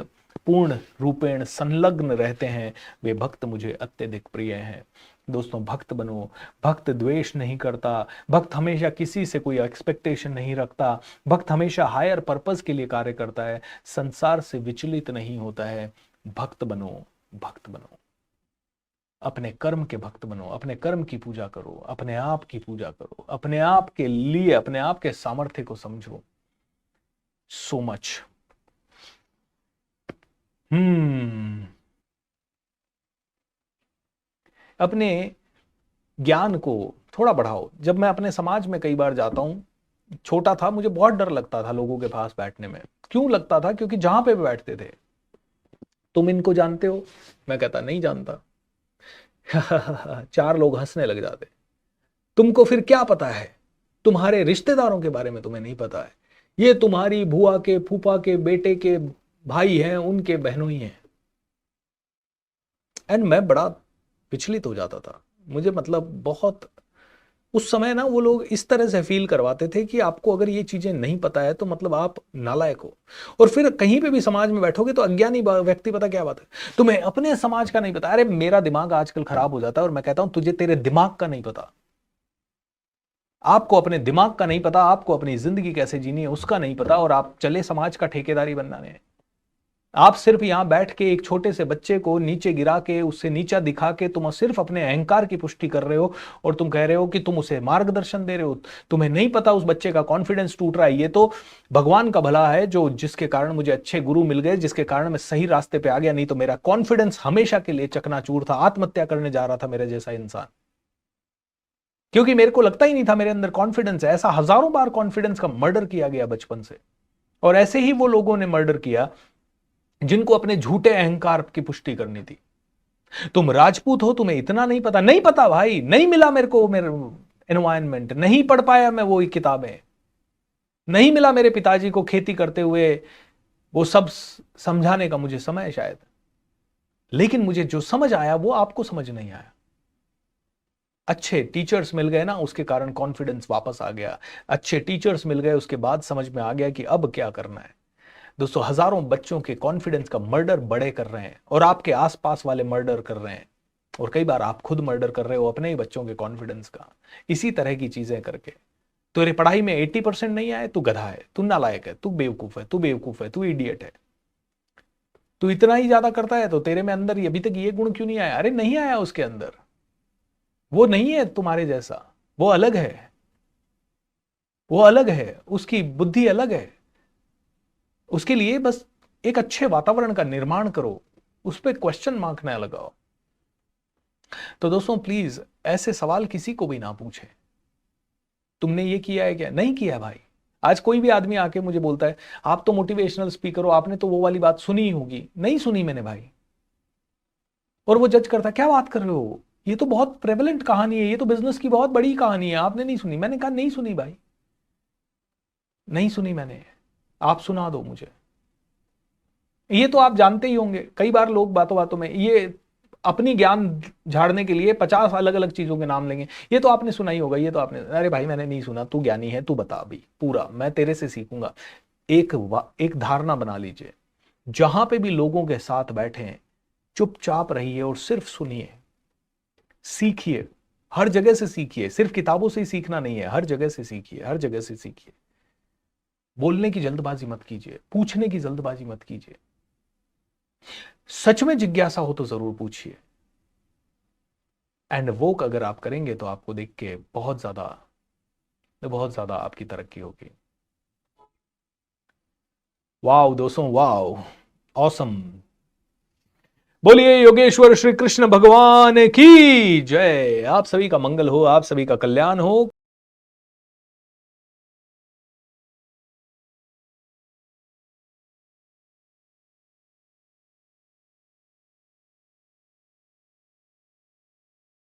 [SPEAKER 1] पूर्ण रूपेण संलग्न रहते हैं। वे भक्त मुझे अत्यधिक प्रिय हैं। दोस्तों, भक्त बनो। भक्त द्वेष नहीं करता, भक्त हमेशा किसी से कोई एक्सपेक्टेशन नहीं रखता, भक्त हमेशा हायर पर्पस के लिए कार्य करता है, संसार से विचलित नहीं होता है। भक्त बनो, भक्त बनो। अपने कर्म के भक्त बनो, अपने कर्म की पूजा करो, अपने आप की पूजा करो, अपने आप के लिए अपने आप के सामर्थ्य को समझो। So much. अपने ज्ञान को थोड़ा बढ़ाओ। जब मैं अपने समाज में कई बार जाता हूं, छोटा था, मुझे बहुत डर लगता था लोगों के पास बैठने में। क्यों लगता था? क्योंकि जहां पे बैठते थे, तुम इनको जानते हो? मैं कहता नहीं जानता। चार लोग हंसने लग जाते। तुमको फिर क्या पता है? तुम्हारे रिश्तेदारों के बारे में तुम्हें नहीं पता है। ये तुम्हारी बुआ के फूफा के बेटे के भाई हैं, उनके बहनों ही हैं। एंड मैं बड़ा विचलित हो जाता था। मुझे मतलब बहुत, उस समय ना वो लोग इस तरह से फील करवाते थे कि आपको अगर ये चीजें नहीं पता है तो मतलब आप नालायक हो। और फिर कहीं पे भी समाज में बैठोगे तो अज्ञानी व्यक्ति, पता क्या बात है, तुम्हें अपने समाज का नहीं पता। अरे मेरा दिमाग आजकल खराब हो जाता है और मैं कहता हूं तुझे तेरे दिमाग का नहीं पता। आपको अपने दिमाग का नहीं पता, आपको अपनी जिंदगी कैसे जीनी है उसका नहीं पता, और आप चले समाज का ठेकेदारी बनाने। आप सिर्फ यहां बैठ के एक छोटे से बच्चे को नीचे गिरा के, उससे नीचा दिखा के तुम सिर्फ अपने अहंकार की पुष्टि कर रहे हो, और तुम कह रहे हो कि तुम उसे मार्गदर्शन दे रहे हो। तुम्हें नहीं पता उस बच्चे का कॉन्फिडेंस टूट रहा है। ये तो भगवान का भला है जो, जिसके कारण मुझे अच्छे गुरु मिल गए, जिसके कारण मैं सही रास्ते पे आ गया, नहीं तो मेरा कॉन्फिडेंस हमेशा के लिए चकनाचूर था। आत्महत्या करने जा रहा था मेरे जैसा इंसान, क्योंकि मेरे को लगता ही नहीं था मेरे अंदर कॉन्फिडेंस है। ऐसा हजारों बार कॉन्फिडेंस का मर्डर किया गया बचपन से। और ऐसे ही वो लोगों ने मर्डर किया जिनको अपने झूठे अहंकार की पुष्टि करनी थी। तुम राजपूत हो, तुम्हें इतना नहीं पता। नहीं पता भाई, नहीं मिला मेरे को, मेरे एनवायरनमेंट नहीं पढ़ पाया मैं वो किताबें, नहीं मिला मेरे पिताजी को खेती करते हुए वो सब समझाने का मुझे समय शायद। लेकिन मुझे जो समझ आया वो आपको समझ नहीं आया। अच्छे टीचर्स मिल गए ना, उसके कारण कॉन्फिडेंस वापस आ गया। अच्छे टीचर्स मिल गए, उसके बाद समझ में आ गया कि अब क्या करना है। दोस्तों, हजारों बच्चों के कॉन्फिडेंस का मर्डर बड़े कर रहे हैं, और आपके आसपास वाले मर्डर कर रहे हैं, और कई बार आप खुद मर्डर कर रहे हो अपने ही बच्चों के कॉन्फिडेंस का, इसी तरह की चीजें करके। तेरे पढ़ाई में 80% नहीं आए, तू गधा है, तू नालायक है, तू बेवकूफ है, तू बेवकूफ है, तू इडियट है। तू इतना ही ज्यादा करता है तो तेरे में अंदर अभी तक ये गुण क्यों नहीं आया? अरे नहीं आया उसके अंदर, वो नहीं है तुम्हारे जैसा, वो अलग है, वो अलग है, उसकी बुद्धि अलग है। उसके लिए बस एक अच्छे वातावरण का निर्माण करो, उस पर क्वेश्चन मार्क ना लगाओ। तो दोस्तों प्लीज ऐसे सवाल किसी को भी ना पूछे, तुमने ये किया है क्या? नहीं किया भाई। आज कोई भी आदमी आके मुझे बोलता है आप तो मोटिवेशनल स्पीकर हो, आपने तो वो वाली बात सुनी ही होगी। नहीं सुनी मैंने भाई। और वो जज करता, क्या बात कर रहे हो, ये तो बहुत प्रेवलेंट कहानी है, ये तो बिजनेस की बहुत बड़ी कहानी है, आपने नहीं सुनी? मैंने कहा नहीं सुनी भाई, नहीं सुनी मैंने, आप सुना दो मुझे। ये तो आप जानते ही होंगे, कई बार लोग बातों बातों में ये अपनी ज्ञान झाड़ने के लिए 50 अलग अलग चीजों के नाम लेंगे। ये तो आपने सुना ही होगा, ये तो आपने, अरे भाई मैंने नहीं सुना, तू ज्ञानी है, तू बता अभी पूरा, मैं तेरे से सीखूंगा। एक धारणा बना लीजिए, जहां पे भी लोगों के साथ बैठे हैं, चुपचाप रहिए और सिर्फ सुनिए, सीखिए। हर जगह से सीखिए, सिर्फ किताबों से ही सीखना नहीं है, हर जगह से सीखिए, हर जगह से सीखिए। बोलने की जल्दबाजी मत कीजिए, पूछने की जल्दबाजी मत कीजिए। सच में जिज्ञासा हो तो जरूर पूछिए। एंड वो अगर आप करेंगे तो आपको देख के बहुत ज्यादा आपकी तरक्की होगी। वाओ दोस्तों, वाओ, ऑसम। बोलिए योगेश्वर श्री कृष्ण भगवान की जय। आप सभी का मंगल हो, आप सभी का कल्याण हो।